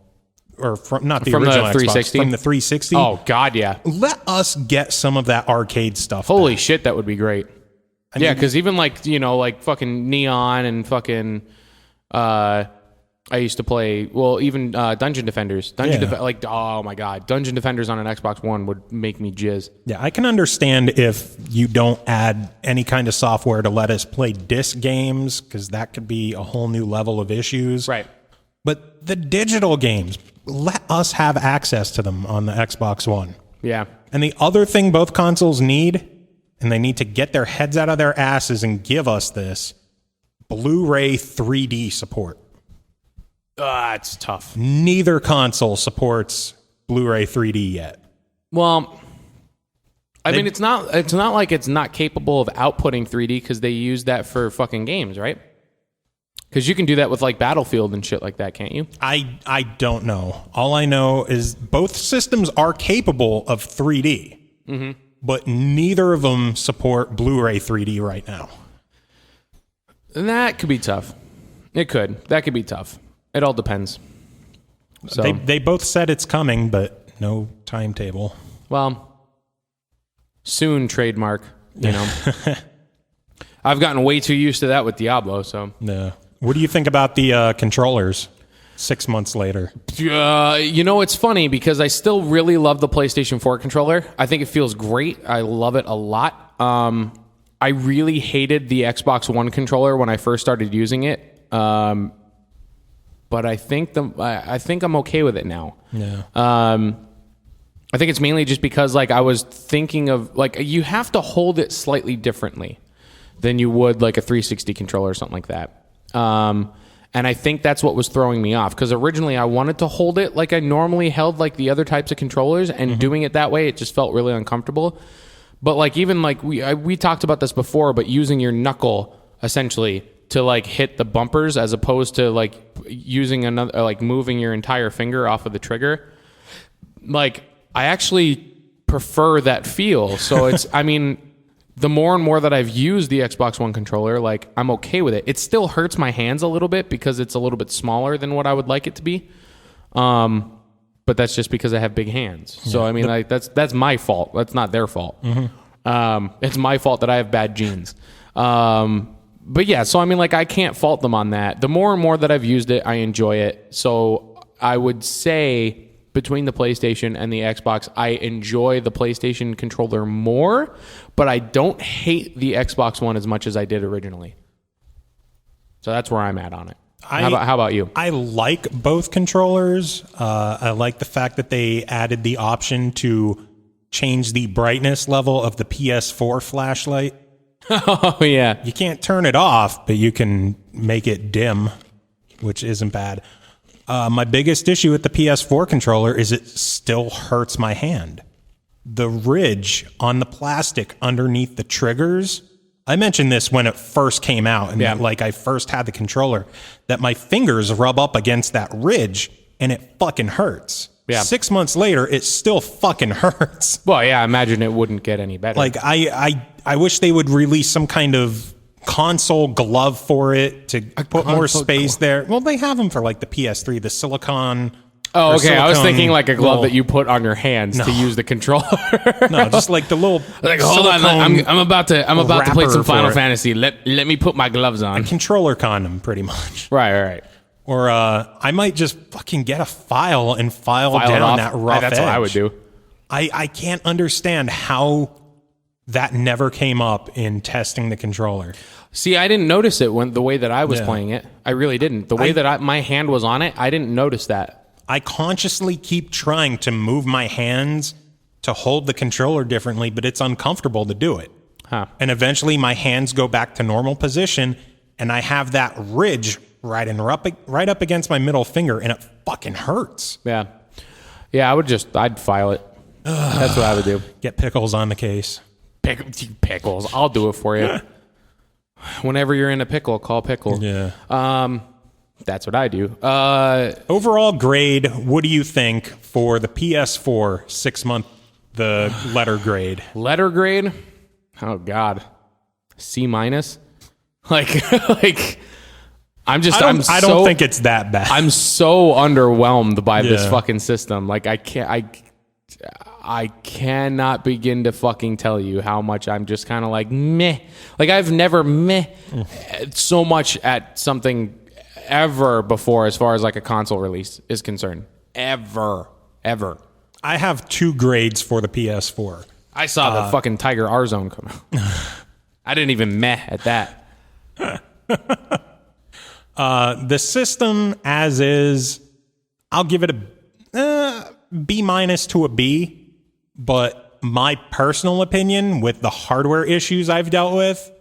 or from not the original the 360? Xbox, from the 360. Oh, God, yeah. Let us get some of that arcade stuff. Holy shit, that would be great. Yeah, because even like, like fucking Neon and fucking, I used to play, even Dungeon Defenders. Oh my God. Dungeon Defenders on an Xbox One would make me jizz. Yeah, I can understand if you don't add any kind of software to let us play disc games, because that could be a whole new level of issues. Right. But the digital games, let us have access to them on the Xbox One. Yeah. And the other thing both consoles need, and they need to get their heads out of their asses and give us this, Blu-ray 3D support. It's tough. Neither console supports Blu-ray 3D yet. Well, it's not like it's not capable of outputting 3D because they use that for fucking games, right? Because you can do that with like Battlefield and shit like that, can't you? I don't know. All I know is both systems are capable of 3D, but neither of them support Blu-ray 3D right now. That could be tough. It could. That could be tough. It all depends. So they both said it's coming, but no timetable. Well, soon trademark, I've gotten way too used to that with Diablo, so. No. What do you think about the controllers 6 months later? It's funny because I still really love the PlayStation 4 controller. I think it feels great. I love it a lot. I really hated the Xbox One controller when I first started using it. But I think I'm okay with it now. Yeah. I think it's mainly just because like I was thinking of like you have to hold it slightly differently than you would like a 360 controller or something like that. And I think that's what was throwing me off because originally I wanted to hold it like I normally held like the other types of controllers, and doing it that way it just felt really uncomfortable. But like even like we talked about this before, but using your knuckle essentially to like hit the bumpers as opposed to like using another, like moving your entire finger off of the trigger. like, I actually prefer that feel. So it's, I mean, the more and more that I've used the Xbox One controller, like, I'm okay with it. It still hurts my hands a little bit because it's a little bit smaller than what I would like it to be. But that's just because I have big hands. So, I mean, like, that's my fault. That's not their fault. It's my fault that I have bad genes. But yeah, so I mean, like, I can't fault them on that. The more and more that I've used it, I enjoy it. So I would say between the PlayStation and the Xbox, I enjoy the PlayStation controller more, but I don't hate the Xbox One as much as I did originally. So that's where I'm at on it. How about you? I like both controllers. I like the fact that they added the option to change the brightness level of the PS4 flashlight. Oh, yeah. You can't turn it off, but you can make it dim, which isn't bad. My biggest issue with the PS4 controller is it still hurts my hand. The ridge on the plastic underneath the triggers, I mentioned this when it first came out, and like I first had the controller, that my fingers rub up against that ridge, and it fucking hurts. Yeah. 6 months later, it still fucking hurts. Well, yeah, I imagine it wouldn't get any better. Like, I wish they would release some kind of console glove for it to put more space there. Well, they have them for like the PS3, the silicone. Oh, okay. I was thinking like a glove that you put on your hands to use the controller. No, just like the little like, hold on, I'm about to play some Final Fantasy. Let me put my gloves on. A controller condom, pretty much. Right. Or I might just fucking get a file and file down that rough edge. That's what I would do. I can't understand how that never came up in testing the controller. See, I didn't notice it when the way that I was playing it. I really didn't. The way that my hand was on it, I didn't notice that. I consciously keep trying to move my hands to hold the controller differently, but it's uncomfortable to do it. Huh. And eventually my hands go back to normal position, and I have that ridge right up against my middle finger, and it fucking hurts. Yeah. Yeah, I'd file it. That's what I would do. Get Pickles on the case. Pickles. I'll do it for you. Whenever you're in a pickle, call Pickle. Yeah. That's what I do. Overall grade, what do you think for the PS4 6-month, the letter grade? Letter grade? Oh, God. C-. Like, I don't think it's that bad. I'm so underwhelmed by this fucking system. Like, I cannot begin to fucking tell you how much I'm just kind of like meh. Like, I've never so much at something ever before as far as like a console release is concerned. Ever. I have 2 grades for the PS4. I saw the fucking Tiger R Zone come out. I didn't even meh at that. The system as is, I'll give it a B- to a B. But my personal opinion, with the hardware issues I've dealt with,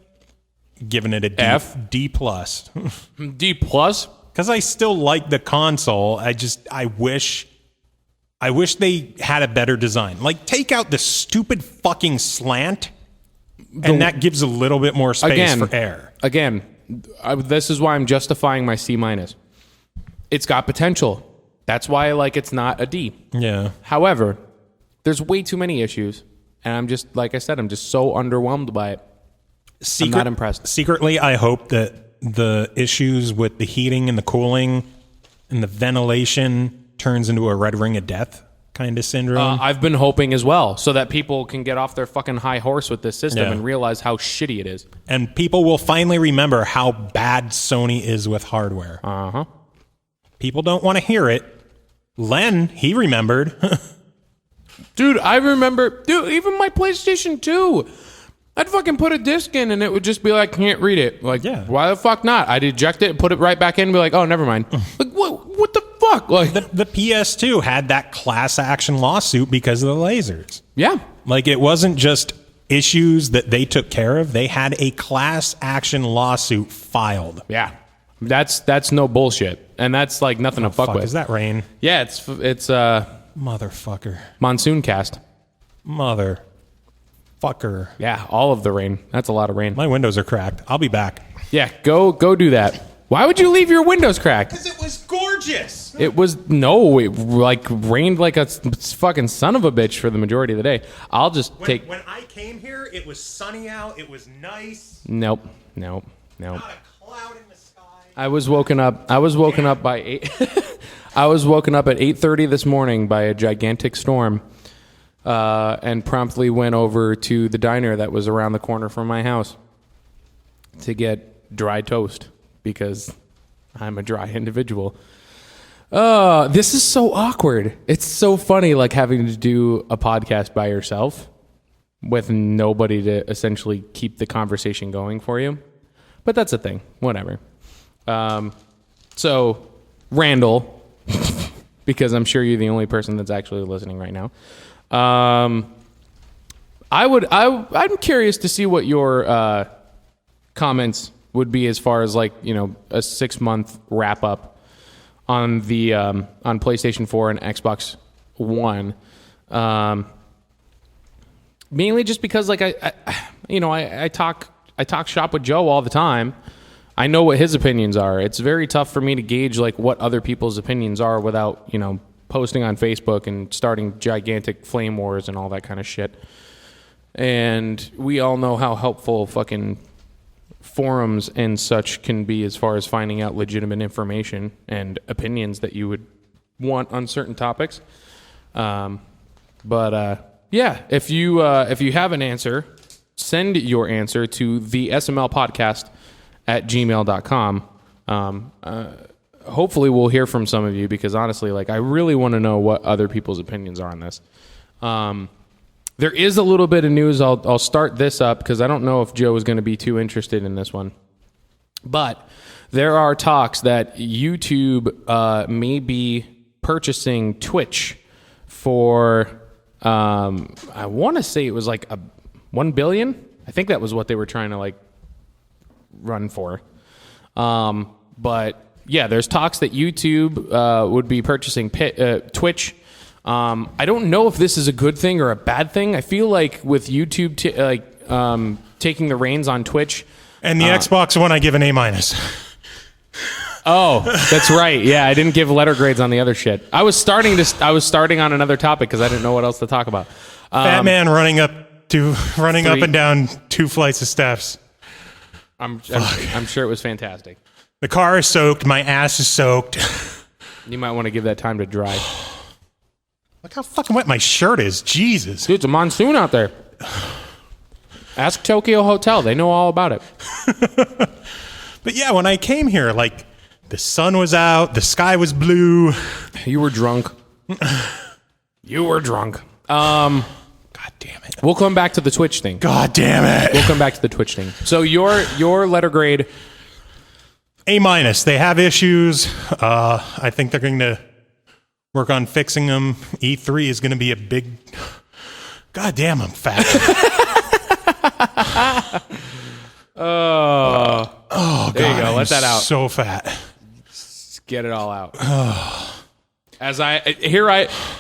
giving it a D. F? D+. D+? Because I still like the console. I wish they had a better design. Like, take out the stupid fucking slant, and that gives a little bit more space for air. Again, this is why I'm justifying my C-. It's got potential. That's why, like, it's not a D. Yeah. However, there's way too many issues, and I'm just, like I said, I'm just so underwhelmed by it. I'm not impressed. Secretly, I hope that the issues with the heating and the cooling and the ventilation turns into a red ring of death kind of syndrome. I've been hoping as well, so that people can get off their fucking high horse with this system and realize how shitty it is. And people will finally remember how bad Sony is with hardware. Uh-huh. People don't want to hear it. Len, he remembered. Dude, I remember, even my PlayStation 2. I'd fucking put a disc in and it would just be like, can't read it. Like, why the fuck not? I'd eject it, put it right back in and be like, oh, never mind. Like, what the fuck? Like, the PS2 had that class action lawsuit because of the lasers. Yeah. Like, it wasn't just issues that they took care of. They had a class action lawsuit filed. Yeah. That's no bullshit. And that's like nothing to fuck with. Is that rain? Yeah, it's motherfucker. Monsoon cast. Motherfucker. Yeah, all of the rain. That's a lot of rain. My windows are cracked. I'll be back. Yeah, go do that. Why would you leave your windows cracked? Because it was gorgeous. gorgeous. It like rained like a fucking son of a bitch for the majority of the day. I'll just When I came here, it was sunny out. It was nice. Nope. Not a cloud in the sky. I was woken up by 8. I was woken up at 8:30 this morning by a gigantic storm, and promptly went over to the diner that was around the corner from my house to get dry toast because I'm a dry individual. This is so awkward. It's so funny, like having to do a podcast by yourself with nobody to essentially keep the conversation going for you. But that's a thing. Whatever. So, Randall, because I'm sure you're the only person that's actually listening right now. I'm curious to see what your comments would be as far as like, you know, a 6-month wrap up on the on PlayStation 4 and Xbox One. Mainly just because like I talk shop with Joe all the time. I know what his opinions are. It's very tough for me to gauge like what other people's opinions are without, you know, posting on Facebook and starting gigantic flame wars and all that kind of shit. And we all know how helpful fucking forums and such can be as far as finding out legitimate information and opinions that you would want on certain topics. Yeah, if you have an answer, send your answer to the SML podcast at gmail.com. Hopefully we'll hear from some of you because honestly, like I really want to know what other people's opinions are on this. There is a little bit of news. I'll start this up because I don't know if Joe is going to be too interested in this one. But there are talks that YouTube may be purchasing Twitch for, I want to say it was like $1 billion. I think that was what they were trying to like run for. But yeah, there's talks that YouTube would be purchasing Twitch. I don't know if this is a good thing or a bad thing. I feel like with YouTube taking the reins on Twitch. And the Xbox One, I give an A-. Oh, that's right. Yeah, I didn't give letter grades on the other shit. I was starting on another topic because I didn't know what else to talk about. Fat man running up and down 2 flights of steps. I'm sure it was fantastic. The car is soaked. My ass is soaked. You might want to give that time to dry. Look how fucking wet my shirt is. Jesus. Dude, it's a monsoon out there. Ask Tokyo Hotel. They know all about it. But yeah, when I came here, like, the sun was out. The sky was blue. You were drunk. God damn it. We'll come back to the Twitch thing. God damn it. We'll come back to the Twitch thing. So your letter grade... A-. They have issues. I think they're going to work on fixing them. E3 is going to be a big... God damn, I'm fat. Oh, there you go. Let that out. So fat. Just get it all out.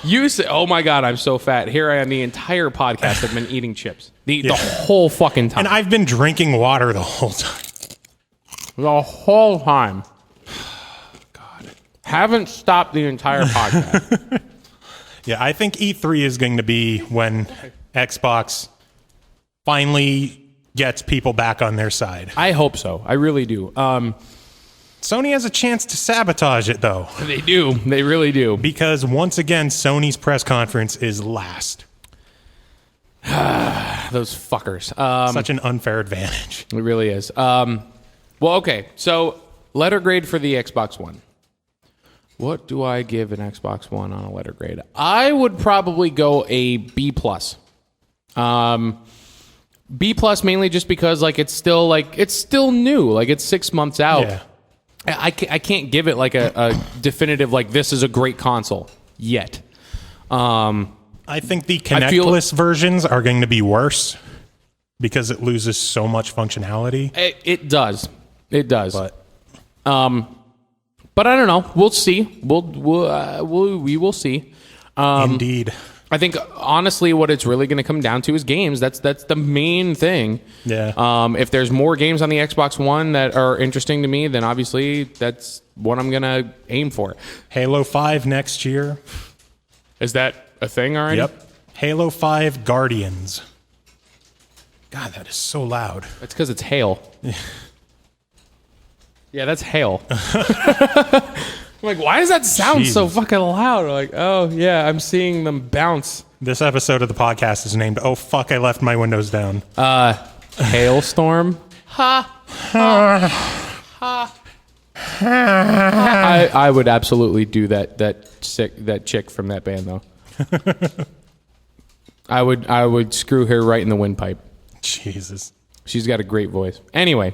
You say, oh my God, I'm so fat. Here I am the entire podcast. I've been eating chips. The whole fucking time. And I've been drinking water the whole time. The whole time. God. Haven't stopped the entire podcast. Yeah, I think E3 is going to be when Xbox finally gets people back on their side. I hope so. I really do. Sony has a chance to sabotage it, though. They do. They really do. Because once again, Sony's press conference is last. Those fuckers. Such an unfair advantage. It really is. Well, okay. So, letter grade for the Xbox One. What do I give an Xbox One on a letter grade? I would probably go a B+. B+ mainly just because like it's still new. Like it's 6 months out. Yeah. I can't give it like a definitive like this is a great console yet. I think the Kinect-less versions are going to be worse because it loses so much functionality. It does. But I don't know. We'll see. We will see. Indeed. I think honestly, what it's really going to come down to is games. That's the main thing. Yeah. If there's more games on the Xbox One that are interesting to me, then obviously that's what I'm going to aim for. Halo 5 next year. Is that a thing already? Yep. Halo 5 Guardians. God, that is so loud. It's because it's hail. Yeah, that's hail. I'm like, why does that sound so fucking loud? Like, oh, yeah, I'm seeing them bounce. This episode of the podcast is named, Oh, Fuck, I Left My Windows Down. Halestorm. Ha. Ha. Ha. I would absolutely do that chick from that band, though. I would screw her right in the windpipe. Jesus. She's got a great voice. Anyway,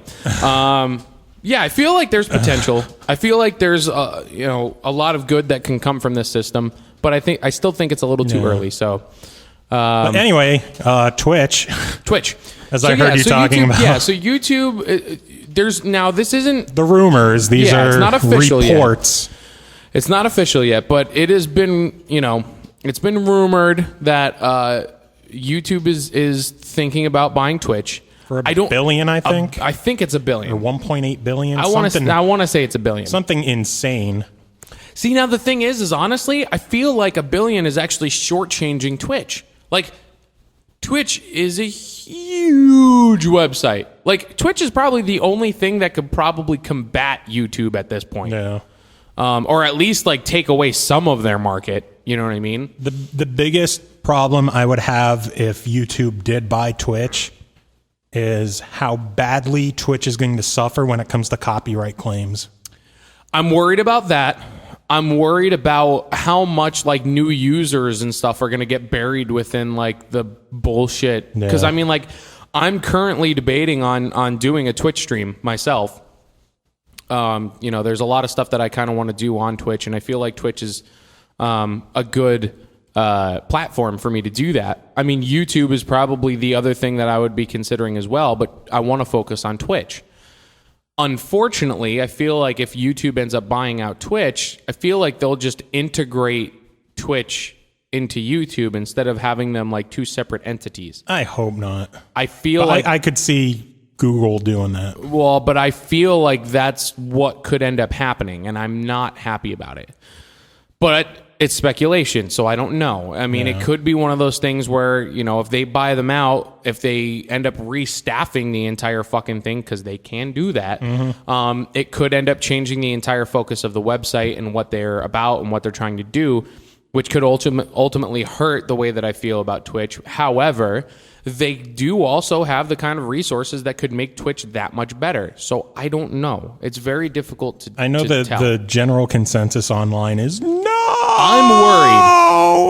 yeah, I feel like there's potential. I feel like there's a lot of good that can come from this system, but I still think it's a little too early. So, but anyway, Twitch. As I heard you talking YouTube, about. Yeah, so YouTube. This isn't the rumors. These are it's not official reports. Yet. It's not official yet, but it has been it's been rumored that YouTube is thinking about buying Twitch. For $1 billion, I think. I think it's $1 billion. Or 1.8 billion. I want to say it's $1 billion. Something insane. See, now the thing is honestly, I feel like $1 billion is actually shortchanging Twitch. Like, Twitch is a huge website. Like, Twitch is probably the only thing that could probably combat YouTube at this point. Yeah. Or at least like take away some of their market. You know what I mean? The biggest problem I would have if YouTube did buy Twitch is how badly Twitch is going to suffer when it comes to copyright claims. I'm worried about that. I'm worried about how much like new users and stuff are going to get buried within like the bullshit. Because I mean, like, I'm currently debating on doing a Twitch stream myself. There's a lot of stuff that I kind of want to do on Twitch, and I feel like Twitch is a good platform for me to do that. I mean, YouTube is probably the other thing that I would be considering as well, but I want to focus on Twitch. Unfortunately, I feel like if YouTube ends up buying out Twitch, I feel like they'll just integrate Twitch into YouTube instead of having them like two separate entities. I hope not. I feel like I could see Google doing that. Well, but I feel like that's what could end up happening, and I'm not happy about it. But it's speculation, so I don't know. I mean, It could be one of those things where, if they buy them out, if they end up restaffing the entire fucking thing, because they can do that, it could end up changing the entire focus of the website and what they're about and what they're trying to do, which could ultimately hurt the way that I feel about Twitch. However, they do also have the kind of resources that could make Twitch that much better. So I don't know. It's very difficult to I know that tell. the general consensus online is no.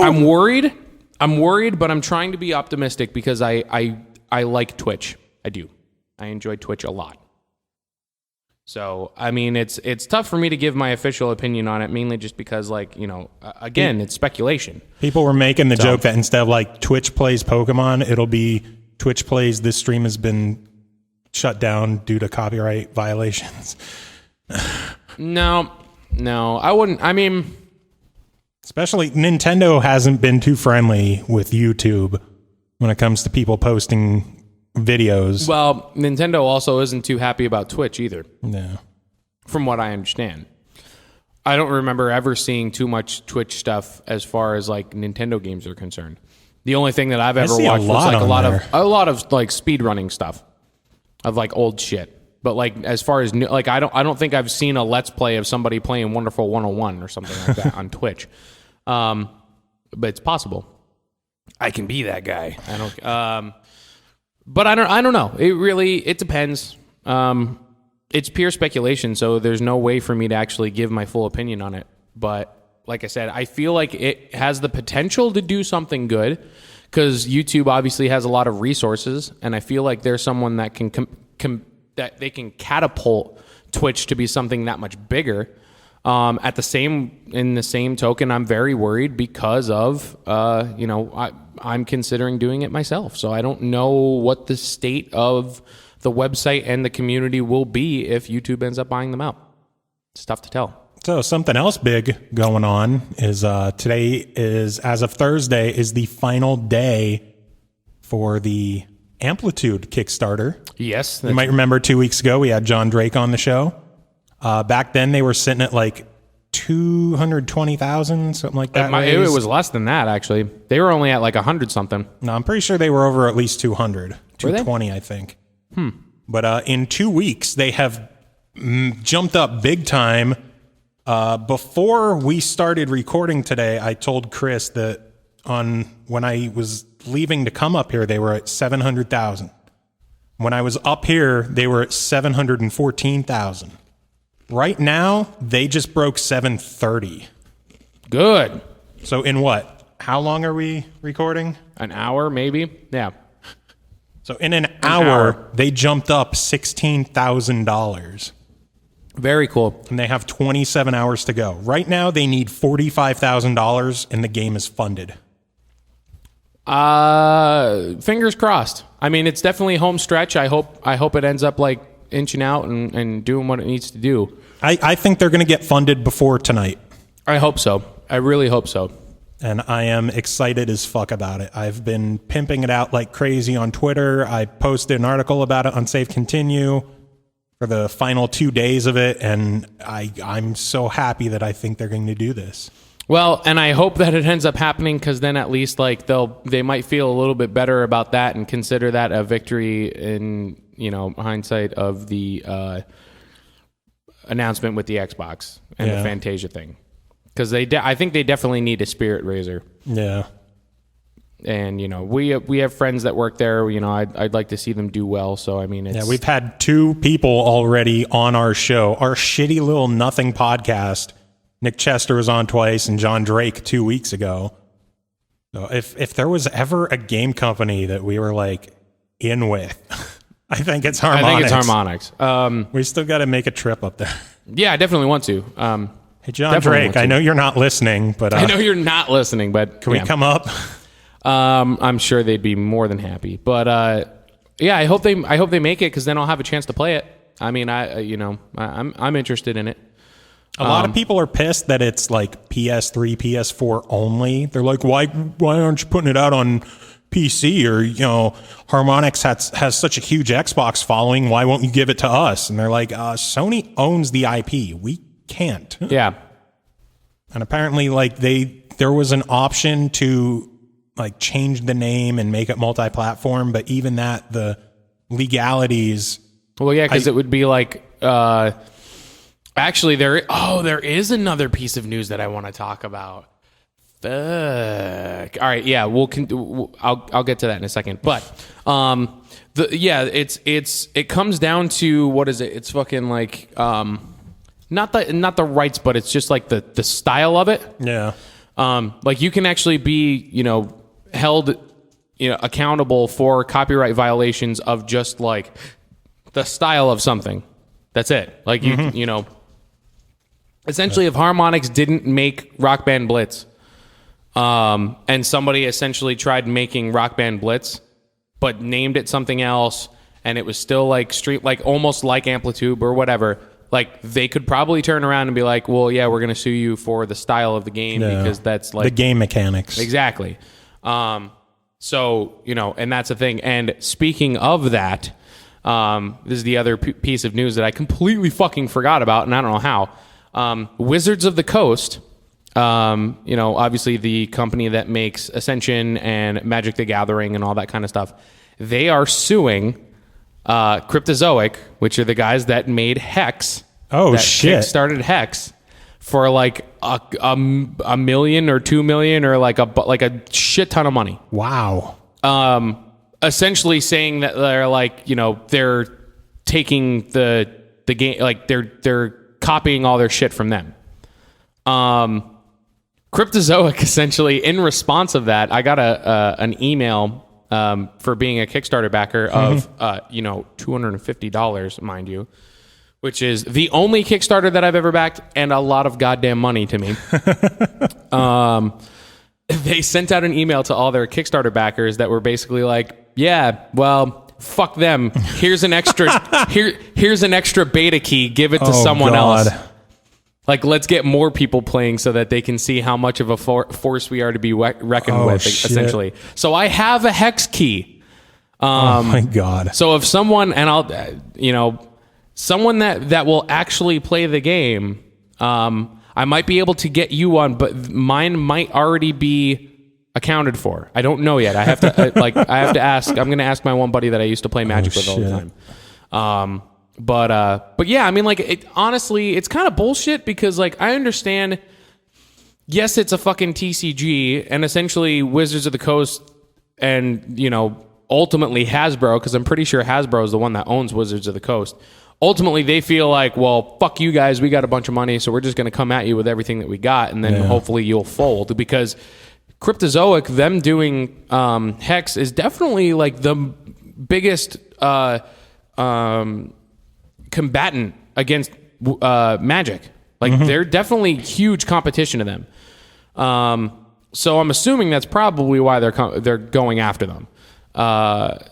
I'm worried, but I'm trying to be optimistic because I like Twitch. I do. I enjoy Twitch a lot. So, I mean, it's tough for me to give my official opinion on it, mainly just because, again, it's speculation. People were making the joke that instead of like Twitch plays Pokemon, it'll be Twitch plays this stream has been shut down due to copyright violations. No, I wouldn't. I mean, especially Nintendo hasn't been too friendly with YouTube when it comes to people posting videos. Well, Nintendo also isn't too happy about Twitch either. No. From what I understand. I don't remember ever seeing too much Twitch stuff as far as like Nintendo games are concerned. The only thing that I've ever watched was like a lot of like speed running stuff of like old shit. But like as far as new, like I don't think I've seen a Let's Play of somebody playing Wonderful 101 or something like that on Twitch. But it's possible. I can be that guy. I don't. But I don't know. It depends. It's pure speculation, so there's no way for me to actually give my full opinion on it. But like I said, I feel like it has the potential to do something good because YouTube obviously has a lot of resources, and I feel like there's someone that can that they can catapult Twitch to be something that much bigger. In the same token, I'm very worried because of I'm considering doing it myself. So I don't know what the state of the website and the community will be if YouTube ends up buying them out. It's tough to tell. So something else big going on is today is, as of Thursday, is the final day for the Amplitude Kickstarter. Yes. You might remember 2 weeks ago we had John Drake on the show. Back then they were sitting at like 220,000, something like that. It was less than that, actually. They were only at like 100 something. No, I'm pretty sure they were over at least 200. 220, I think. But in 2 weeks, they have jumped up big time. Before we started recording today, I told Chris that when I was leaving to come up here, they were at 700,000. When I was up here, they were at 714,000. Right now, they just broke 730. Good. So in what? How long are we recording? An hour, maybe? Yeah. So in an hour, they jumped up $16,000. Very cool. And they have 27 hours to go. Right now, they need $45,000, and the game is funded. Fingers crossed. I mean, it's definitely home stretch. I hope it ends up like inching out and doing what it needs to do. I think they're going to get funded before tonight. I hope so. I really hope so. And I am excited as fuck about it. I've been pimping it out like crazy on Twitter. I posted an article about it on Save Continue for the final 2 days of it, and I'm so happy that I think they're going to do this. Well, and I hope that it ends up happening, because then at least like they might feel a little bit better about that and consider that a victory in hindsight of the announcement with the Xbox and the Fantasia thing, because I think they definitely need a spirit raiser. Yeah. And we have friends that work there. I'd like to see them do well. So I mean, we've had 2 people already on our show, our shitty little nothing podcast. Nick Chester was on twice, and John Drake 2 weeks ago. So if there was ever a game company that we were like in with, I think it's Harmonix. We still got to make a trip up there. Yeah, I definitely want to. Hey, John Drake, I know you're not listening, but I know you're not listening, but can we come up? I'm sure they'd be more than happy. But I hope they make it, because then I'll have a chance to play it. I mean, I'm interested in it. A lot of people are pissed that it's like PS3, PS4 only. They're like, why aren't you putting it out on PC? Or, Harmonix has such a huge Xbox following. Why won't you give it to us? And they're like, Sony owns the IP. We can't. Yeah. And apparently, like, there was an option to like change the name and make it multi-platform, but even that, the legalities. Well, yeah, because it would be like, actually, there is another piece of news that I want to talk about. Fuck. All right, yeah, I'll get to that in a second. But it comes down to, what is it? It's fucking like not the rights, but it's just like the style of it. Yeah. Like you can actually be held accountable for copyright violations of just like the style of something. That's it. Like essentially, if Harmonix didn't make Rock Band Blitz, and somebody essentially tried making Rock Band Blitz, but named it something else, and it was still like almost like Amplitude or whatever, like they could probably turn around and be like, well, yeah, we're going to sue you for the style of the game, because that's like the game mechanics. Exactly. So, and that's the thing. And speaking of that, this is the other piece of news that I completely fucking forgot about, and I don't know how. Wizards of the Coast, obviously the company that makes Ascension and Magic the Gathering and all that kind of stuff, they are suing Cryptozoic, which are the guys that made Hex. Oh, shit. Kickstarted Hex for like a million or 2 million or like a shit ton of money. Wow. Essentially saying that they're like, they're taking the game, like they're copying all their shit from them. Cryptozoic, essentially, in response of that, I got an email for being a Kickstarter backer of $250, mind you, which is the only Kickstarter that I've ever backed, and a lot of goddamn money to me. They sent out an email to all their Kickstarter backers that were basically like, yeah, well, fuck them. Here's an extra here's an extra beta key. Give it to someone else. Like, let's get more people playing so that they can see how much of a force we are to be reckoned with, shit. essentially. So I have a hex key. Oh my God. So if someone, and I'll, someone that will actually play the game, I might be able to get you on, but mine might already be accounted for. I don't know yet. I have to, I have to ask. I'm going to ask my one buddy that I used to play Magic with all the time. But yeah, I mean, like, honestly, it's kind of bullshit because, like, I understand, yes, it's a fucking TCG, and essentially Wizards of the Coast and, ultimately Hasbro, because I'm pretty sure Hasbro is the one that owns Wizards of the Coast. Ultimately, they feel like, well, fuck you guys, we got a bunch of money, so we're just going to come at you with everything that we got, and then hopefully you'll fold, because Cryptozoic, them doing Hex is definitely, like, the biggest combatant against Magic. Like, they're definitely huge competition to them. So I'm assuming that's probably why they're going after them,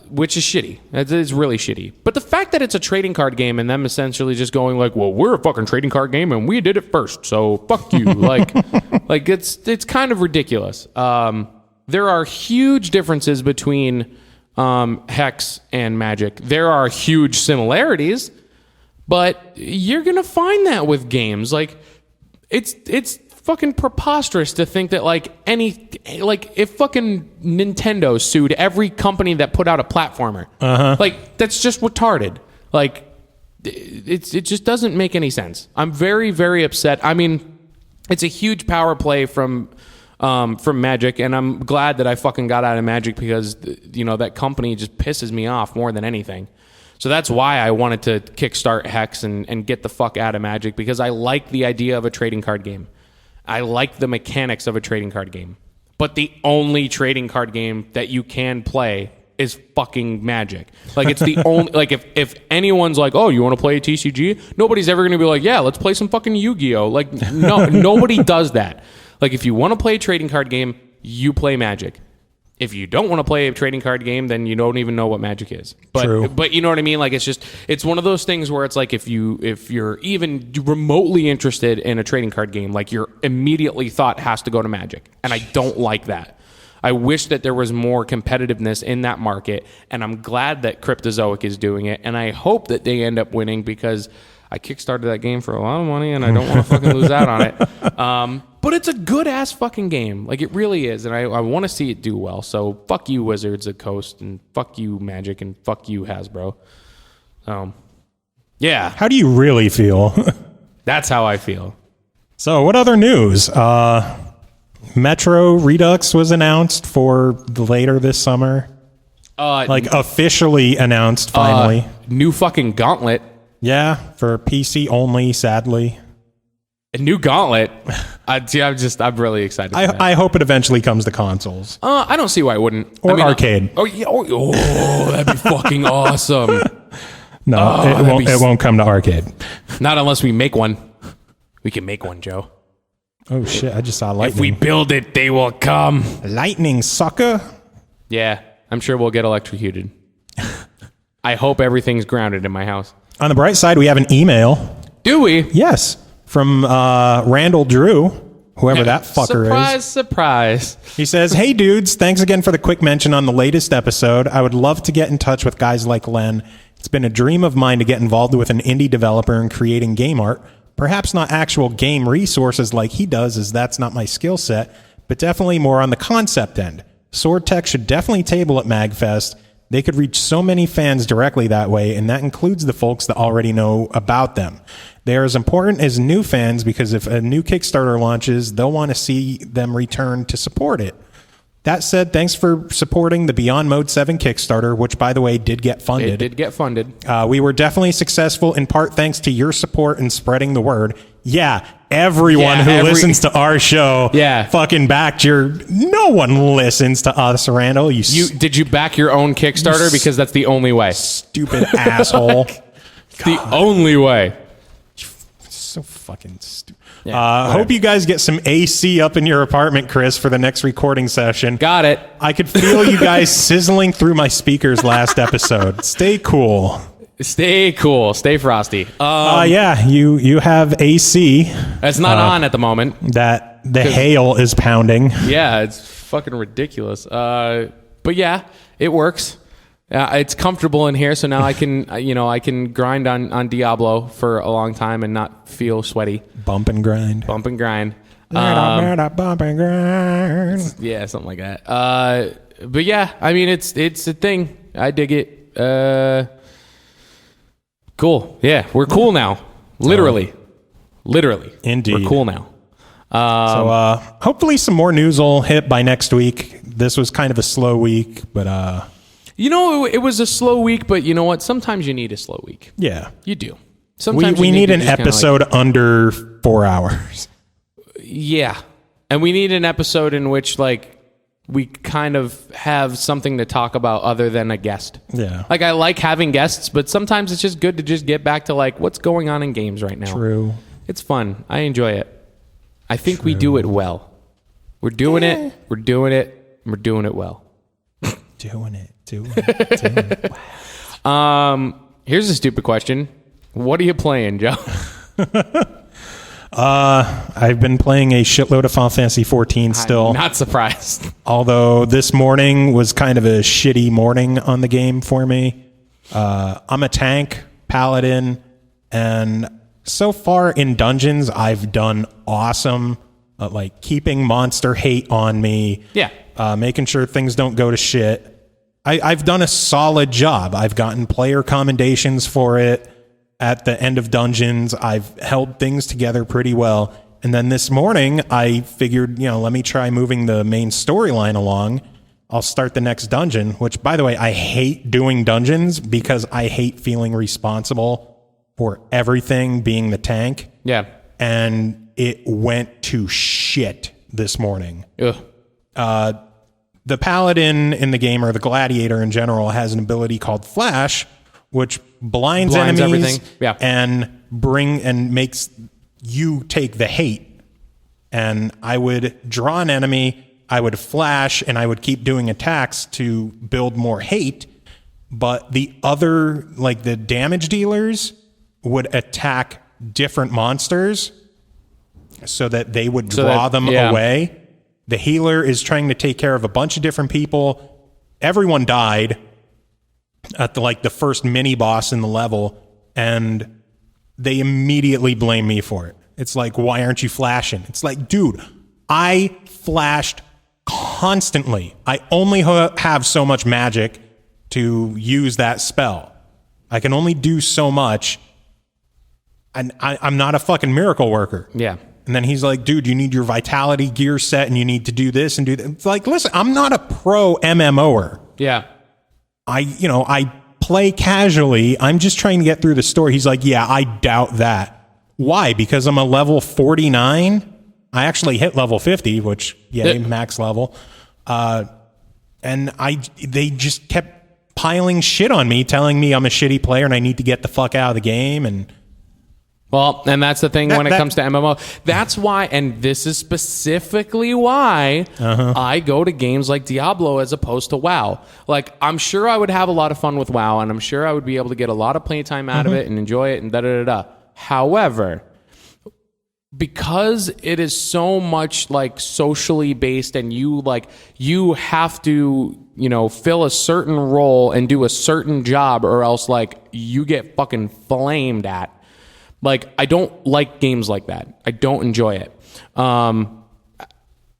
which is shitty. It's really shitty. But the fact that it's a trading card game and them essentially just going like, well, we're a fucking trading card game and we did it first, so fuck you. like it's kind of ridiculous. There are huge differences between Hex and Magic. There are huge similarities, but you're gonna find that with games. Like, it's fucking preposterous to think that if fucking Nintendo sued every company that put out a platformer, like, that's just retarded. Like, it just doesn't make any sense. I'm very, very upset. I mean, it's a huge power play from Magic, and I'm glad that I fucking got out of Magic because that company just pisses me off more than anything. So that's why I wanted to kickstart Hex and get the fuck out of Magic, because I like the idea of a trading card game. I like the mechanics of a trading card game. But the only trading card game that you can play is fucking Magic. Like, it's the only, like, if anyone's like, oh, you want to play a TCG? Nobody's ever going to be like, yeah, let's play some fucking Yu-Gi-Oh! Like, no, nobody does that. Like, if you want to play a trading card game, you play Magic. If you don't want to play a trading card game, then you don't even know what Magic is. True. But you know what I mean? Like, it's one of those things where it's like, if you're even remotely interested in a trading card game, like, your immediately thought has to go to Magic. And I don't like that. I wish that there was more competitiveness in that market, and I'm glad that Cryptozoic is doing it, and I hope that they end up winning, because I kickstarted that game for a lot of money, and I don't want to fucking lose out on it. But it's a good-ass fucking game. Like, it really is, and I want to see it do well. So fuck you, Wizards of the Coast, and fuck you, Magic, and fuck you, Hasbro. Yeah. How do you really feel? That's how I feel. So what other news? Metro Redux was announced for later this summer. Officially announced, finally. New fucking Gauntlet. Yeah, for PC only, sadly. A new Gauntlet. I'm really excited for that. I hope it eventually comes to consoles. I don't see why it wouldn't. Or arcade. That'd be fucking awesome. No, it won't come to arcade. Not unless we make one. We can make one, Joe. Oh shit, I just saw lightning. If we build it, they will come. Lightning, sucker. Yeah, I'm sure we'll get electrocuted. I hope everything's grounded in my house. On the bright side, we have an email. Do we? Yes. From Randall Drew, whoever that fucker is. Surprise. He says, hey dudes, thanks again for the quick mention on the latest episode. I would love to get in touch with guys like Len. It's been a dream of mine to get involved with an indie developer in creating game art. Perhaps not actual game resources like he does, as that's not my skill set, but definitely more on the concept end. Sword Tech should definitely table at MagFest. They could reach so many fans directly that way, and that includes the folks that already know about them. They are as important as new fans, because if a new Kickstarter launches, they'll want to see them return to support it. That said, thanks for supporting the Beyond Mode 7 Kickstarter, which, by the way, did get funded. It did get funded. We were definitely successful, in part thanks to your support in spreading the word. Yeah, everyone who listens to our show fucking backed your... No one listens to us, Randall. Did you back your own Kickstarter? Because that's the only way. Stupid asshole. The only way. So fucking stupid. Hope you guys get some AC up in your apartment, Chris, for the next recording session. Got it. I could feel you guys sizzling through my speakers last episode. Stay cool. Stay cool. Stay frosty. Yeah, you have AC. It's not on at the moment. That the hail is pounding. Yeah, it's fucking ridiculous. But yeah, it works. It's comfortable in here, so now I can grind on Diablo for a long time and not feel sweaty. Bump and grind. Bump and grind. Bump and grind. Yeah, something like that. But yeah, I mean, it's a thing. I dig it. Cool. Yeah, we're cool now. Literally. Indeed. We're cool now. So hopefully some more news will hit by next week. This was kind of a slow week, but it was a slow week, but you know what? Sometimes you need a slow week. Yeah. You do. Sometimes we need to an episode under 4 hours. Yeah. And we need an episode in which we kind of have something to talk about other than a guest. Yeah. I like having guests, but sometimes it's just good to just get back to what's going on in games right now. True. It's fun. I enjoy it. I think we do it well. We're doing it. We're doing it. We're doing it well. Doing it. Wow. Here's a stupid question. What are you playing, Joe? I've been playing a shitload of Final Fantasy 14 still. I'm not surprised. Although this morning was kind of a shitty morning on the game for me. I'm a tank, paladin, and so far in dungeons, I've done awesome. Keeping monster hate on me. Yeah. Making sure things don't go to shit. I've done a solid job. I've gotten player commendations for it. At the end of dungeons, I've held things together pretty well. And then this morning, I figured, let me try moving the main storyline along. I'll start the next dungeon, which, by the way, I hate doing dungeons because I hate feeling responsible for everything being the tank. Yeah. And it went to shit this morning. Ugh. The paladin in the game, or the gladiator in general, has an ability called Flash, which blinds enemies everything. Yeah. and makes you take the hate. And I would draw an enemy, I would flash, and I would keep doing attacks to build more hate. But the other, the damage dealers, would attack different monsters so that they would draw them away. The healer is trying to take care of a bunch of different people. Everyone died at the first mini boss in the level, and they immediately blame me for it. It's why aren't you flashing? It's dude, I flashed constantly. I only have so much magic to use that spell. I can only do so much, and I'm not a fucking miracle worker. Yeah. And then he's like, dude, you need your vitality gear set, and you need to do this and do that. It's listen, I'm not a pro MMOer. Yeah. I play casually. I'm just trying to get through the story. He's like, yeah, I doubt that. Why? Because I'm a level 49. I actually hit level 50, which, max level. And they just kept piling shit on me, telling me I'm a shitty player and I need to get the fuck out of the game. And that's the thing when it comes to MMO. That's why, and this is specifically why I go to games like Diablo as opposed to WoW. I'm sure I would have a lot of fun with WoW, and I'm sure I would be able to get a lot of playtime out of it and enjoy it and da-da-da-da. However, because it is so much socially based, and you have to fill a certain role and do a certain job, or else you get fucking flamed at. I don't like games like that. I don't enjoy it.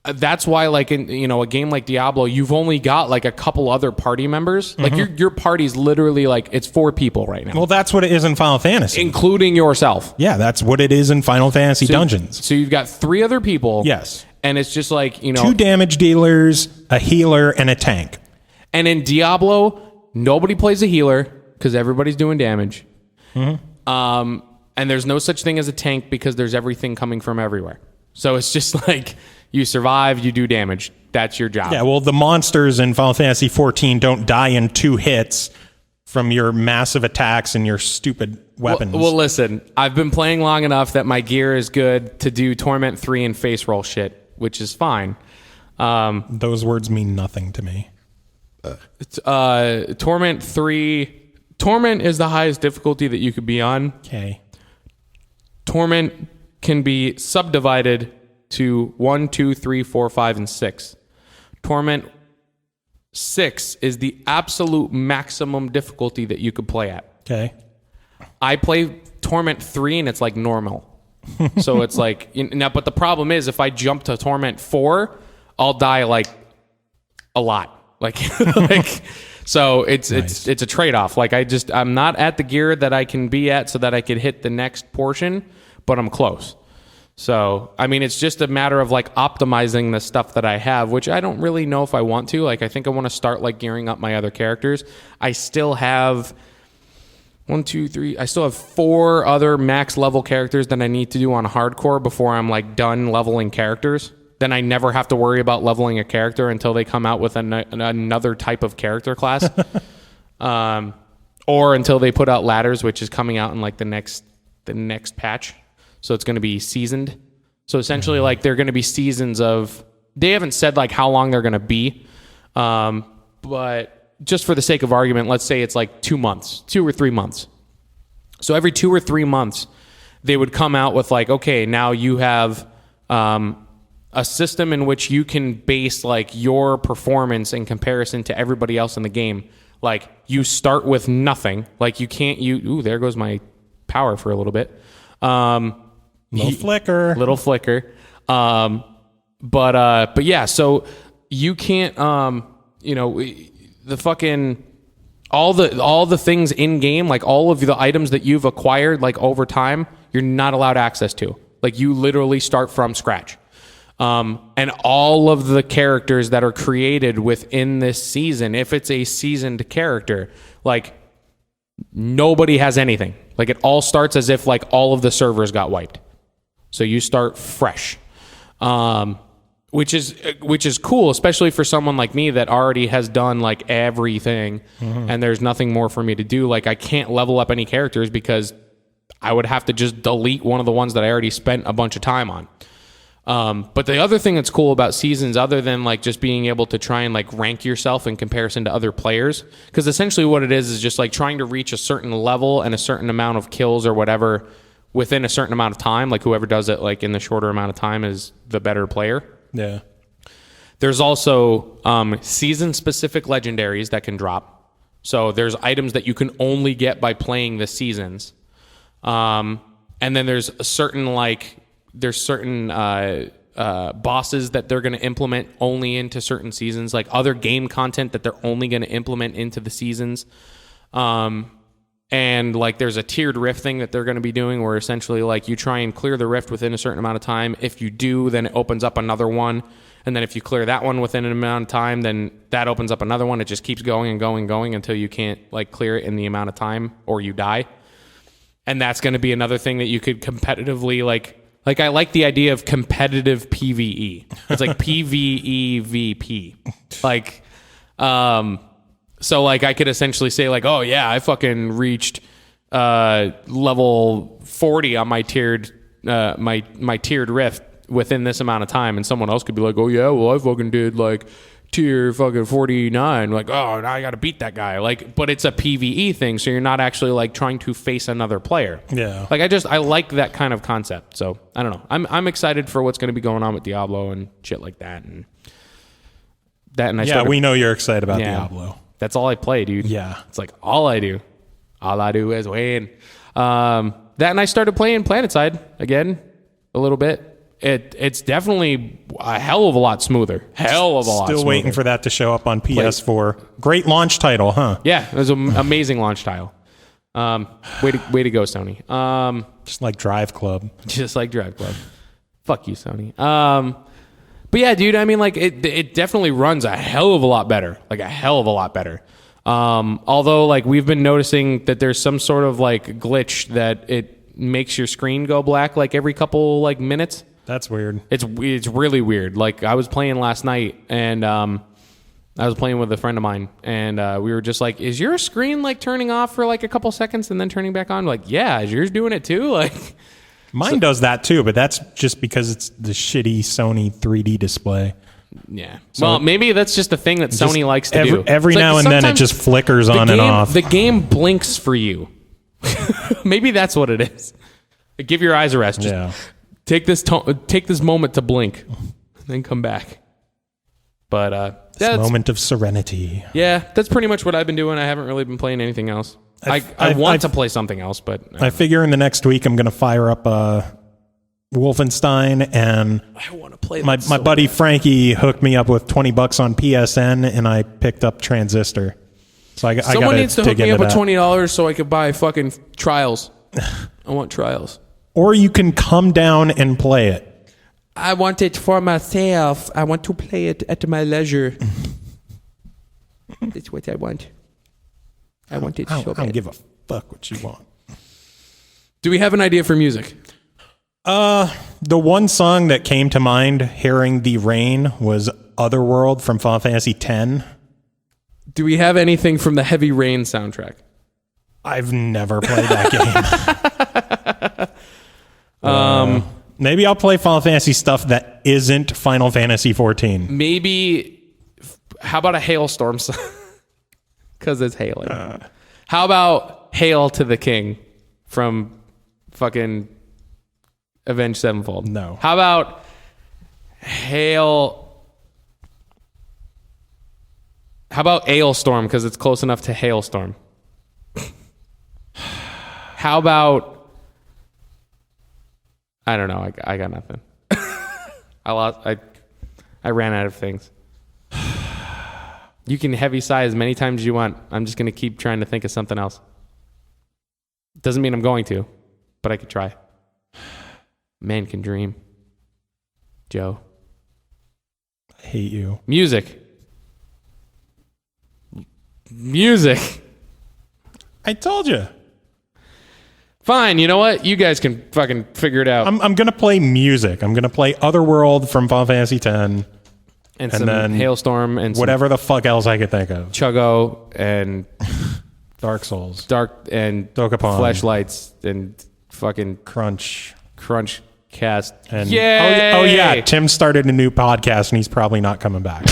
That's why, in a game like Diablo, you've only got a couple other party members. Your party's literally it's 4 people right now. Well, that's what it is in Final Fantasy, including yourself. Yeah, that's what it is in Final Fantasy Dungeons. So you've got 3 other people. Yes, and it's just 2 damage dealers, a healer, and a tank. And in Diablo, nobody plays a healer because everybody's doing damage. And there's no such thing as a tank because there's everything coming from everywhere. So it's just you survive, you do damage. That's your job. Yeah, well, the monsters in Final Fantasy 14 don't die in 2 hits from your massive attacks and your stupid weapons. Well, listen, I've been playing long enough that my gear is good to do Torment 3 and face roll shit, which is fine. Those words mean nothing to me. Torment 3 Torment is the highest difficulty that you could be on. Okay. Torment can be subdivided to 1, 2, 3, 4, 5, and 6. Torment 6 is the absolute maximum difficulty that you could play at. Okay. I play Torment 3 and it's like normal. So it's like, now, but the problem is if I jump to Torment 4, I'll die like a lot. Like, so it's a trade-off. Like I'm not at the gear that I can be at so that I could hit the next portion, but I'm close. So, I mean, it's just a matter of like optimizing the stuff that I have, which I don't really know if I want to. Like, I think I want to start like gearing up my other characters. I still have 1, 2, 3. I still have 4 other max level characters that I need to do on hardcore before I'm like done leveling characters. Then I never have to worry about leveling a character until they come out with another type of character class. Or until they put out ladders, which is coming out in like the next patch. So it's going to be seasoned. So essentially, like, they're going to be seasons of... They haven't said, like, how long they're going to be. But just for the sake of argument, let's say it's, like, 2 months. 2 or 3 months. So every 2 or 3 months, they would come out with, like, okay, now you have a system in which you can base, like, your performance in comparison to everybody else in the game. Like, you start with nothing. Like, you can't... Ooh, there goes my power for a little bit. Little flicker. But yeah, so you can't, the fucking, all the things in game, like all of the items that you've acquired, like over time, you're not allowed access to. Like, you literally start from scratch. And all of the characters that are created within this season, if it's a seasoned character, like, nobody has anything. Like, it all starts as if like all of the servers got wiped. So you start fresh, which is cool, especially for someone like me that already has done like everything, and there's nothing more for me to do. Like, I can't level up any characters because I would have to just delete one of the ones that I already spent a bunch of time on. But the other thing that's cool about seasons, other than like just being able to try and like rank yourself in comparison to other players, because essentially what it is just like trying to reach a certain level and a certain amount of kills or whatever within a certain amount of time. Like, whoever does it like in the shorter amount of time is the better player. Yeah. There's also season specific legendaries that can drop. So there's items that you can only get by playing the seasons. And then there's certain bosses that they're going to implement only into certain seasons, like other game content that they're only going to implement into the seasons. And like there's a tiered rift thing that they're going to be doing where essentially like you try and clear the rift within a certain amount of time. If you do, then it opens up another one. And then if you clear that one within an amount of time, then that opens up another one. It just keeps going and going and going until you can't like clear it in the amount of time or you die. And that's going to be another thing that you could competitively like I like the idea of competitive PvE. It's like PvEVP. Like, so like I could essentially say like, oh yeah, I fucking reached level 40 on my tiered my tiered rift within this amount of time, and someone else could be like, oh yeah, well I fucking did like tier fucking 49. Like, oh, now I got to beat that guy. Like, but it's a PvE thing, so you're not actually like trying to face another player. Yeah. Like, I like that kind of concept. So I don't know. I'm excited for what's going to be going on with Diablo and shit like that. And we know you're excited about Diablo. That's all I play, dude. Yeah. It's like all I do. All I do is win. That, and I started playing PlanetSide again a little bit. It's definitely a hell of a lot smoother. Still waiting for that to show up on PS4. Great launch title, huh? Yeah, it was an amazing launch title. Way to go, Sony. Just like Drive Club. Fuck you, Sony. But yeah, dude, I mean, like, it definitely runs a hell of a lot better. Like, a hell of a lot better. Although, like, we've been noticing that there's some sort of, like, glitch that it makes your screen go black, like, every couple, like, minutes. That's weird. It's really weird. Like, I was playing last night, and I was playing with a friend of mine, and we were just like, is your screen, like, turning off for, like, a couple seconds and then turning back on? Like, yeah, is yours doing it too? Like, mine does that too, but that's just because it's the shitty Sony 3D display. Yeah. Well, maybe that's just a thing that Sony likes to do. Every now and then it just flickers on and off. The game blinks for you. Maybe that's what it is. Give your eyes a rest. Just take this moment to blink, then come back. But this moment of serenity. Yeah, that's pretty much what I've been doing. I haven't really been playing anything else. I want to play something else, but I figure in the next week I'm going to fire up Wolfenstein, and I want to play. My buddy Frankie hooked me up with $20 on PSN, and I picked up Transistor. So someone needs to hook me up with $20 so I could buy fucking Trials. I want Trials. Or you can come down and play it. I want it for myself. I want to play it at my leisure. That's what I want. I want it so bad. I don't give a fuck what you want. Do we have an idea for music? The one song that came to mind hearing the rain was Otherworld from Final Fantasy X. Do we have anything from the Heavy Rain soundtrack? I've never played that game. Maybe I'll play Final Fantasy stuff that isn't Final Fantasy 14. Maybe, how about a Halestorm song? Because it's hailing. How about Hail to the King from fucking Avenged Sevenfold? No. How about Hail... How about Halestorm, because it's close enough to Halestorm? How about... I don't know. I got nothing. I ran out of things. You can heavy sigh as many times as you want. I'm just going to keep trying to think of something else. Doesn't mean I'm going to, but I could try. Man can dream. Joe. I hate you. Music. I told you. Fine, you know what? You guys can fucking figure it out. I'm going to play music. I'm going to play Otherworld from Final Fantasy X. And some then Halestorm and whatever the fuck else I could think of. Chuggo and Dark Souls. And Dokapon. Flashlights and fucking Crunch Cast. And Yay! Oh yeah, Tim started a new podcast and he's probably not coming back.